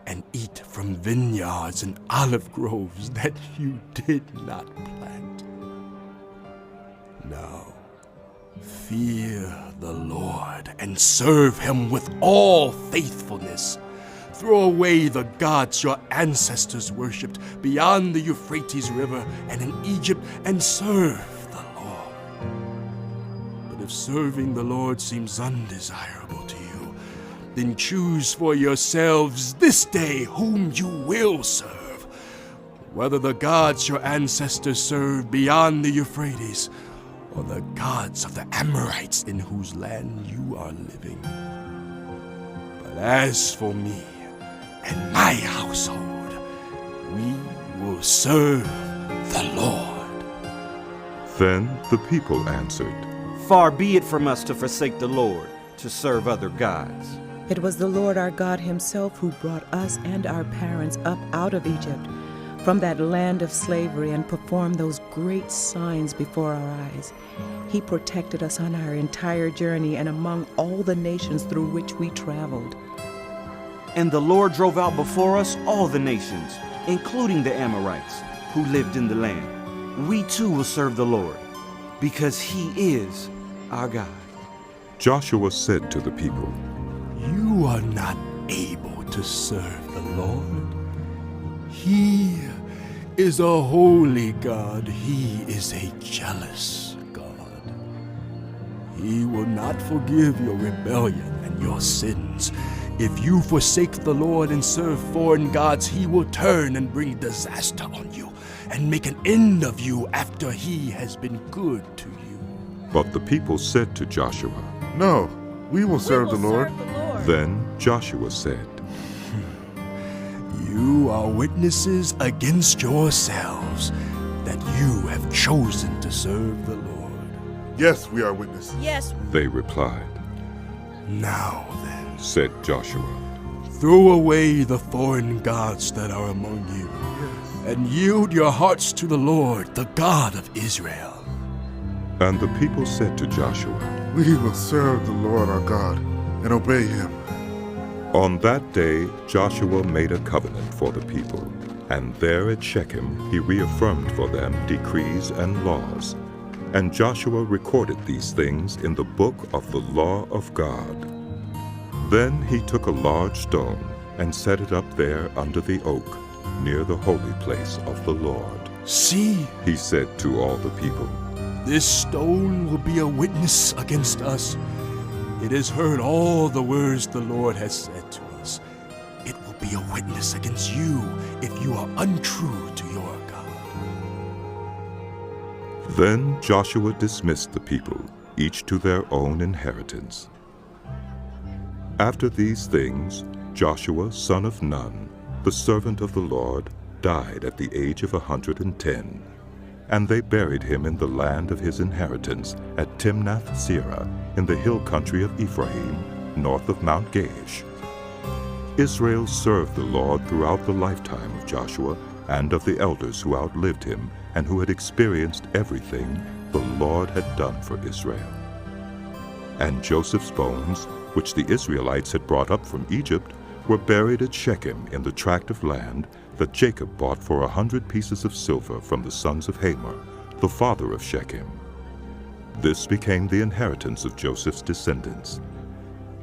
and eat from vineyards and olive groves that you did not plant. Now, fear the Lord and serve him with all faithfulness. Throw away the gods your ancestors worshipped beyond the Euphrates River and in Egypt, and serve the Lord. But if serving the Lord seems undesirable to you, then choose for yourselves this day whom you will serve, whether the gods your ancestors served beyond the Euphrates, or the gods of the Amorites in whose land you are living. But as for me and my household, we will serve the Lord. Then the people answered, Far be it from us to forsake the Lord, to serve other gods. It was the Lord our God himself who brought us and our parents up out of Egypt, from that land of slavery, and performed those great signs before our eyes. He protected us on our entire journey and among all the nations through which we traveled. And the Lord drove out before us all the nations, including the Amorites, who lived in the land. We too will serve the Lord, because he is our God. Joshua said to the people, You are not able to serve the Lord. He is a holy God. He is a jealous God. He will not forgive your rebellion and your sins. If you forsake the Lord and serve foreign gods, he will turn and bring disaster on you and make an end of you after he has been good to you. But the people said to Joshua, No, we will serve the Lord. Then Joshua said, You are witnesses against yourselves that you have chosen to serve the Lord. Yes, we are witnesses. Yes. They replied. Now then, said Joshua, throw away the foreign gods that are among you, and yield your hearts to the Lord, the God of Israel. And the people said to Joshua, We will serve the Lord our God and obey him. On that day Joshua made a covenant for the people, and there at Shechem he reaffirmed for them decrees and laws. And Joshua recorded these things in the book of the law of God. Then he took a large stone and set it up there under the oak, near the holy place of the Lord. See, he said to all the people, this stone will be a witness against us. It has heard all the words the Lord has said to us. It will be a witness against you if you are untrue to your Then Joshua dismissed the people, each to their own inheritance. After these things, Joshua, son of Nun, the servant of the Lord, died at the age of 110, and they buried him in the land of his inheritance at Timnath-Serah in the hill country of Ephraim, north of Mount Gaash. Israel served the Lord throughout the lifetime of Joshua and of the elders who outlived him and who had experienced everything the Lord had done for Israel. And Joseph's bones, which the Israelites had brought up from Egypt, were buried at Shechem in the tract of land that Jacob bought for 100 pieces of silver from the sons of Hamor, the father of Shechem. This became the inheritance of Joseph's descendants.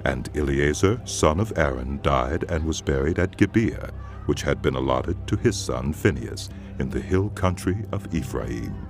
And Eleazar, son of Aaron, died and was buried at Gibeah, which had been allotted to his son Phinehas, in the hill country of Ephraim.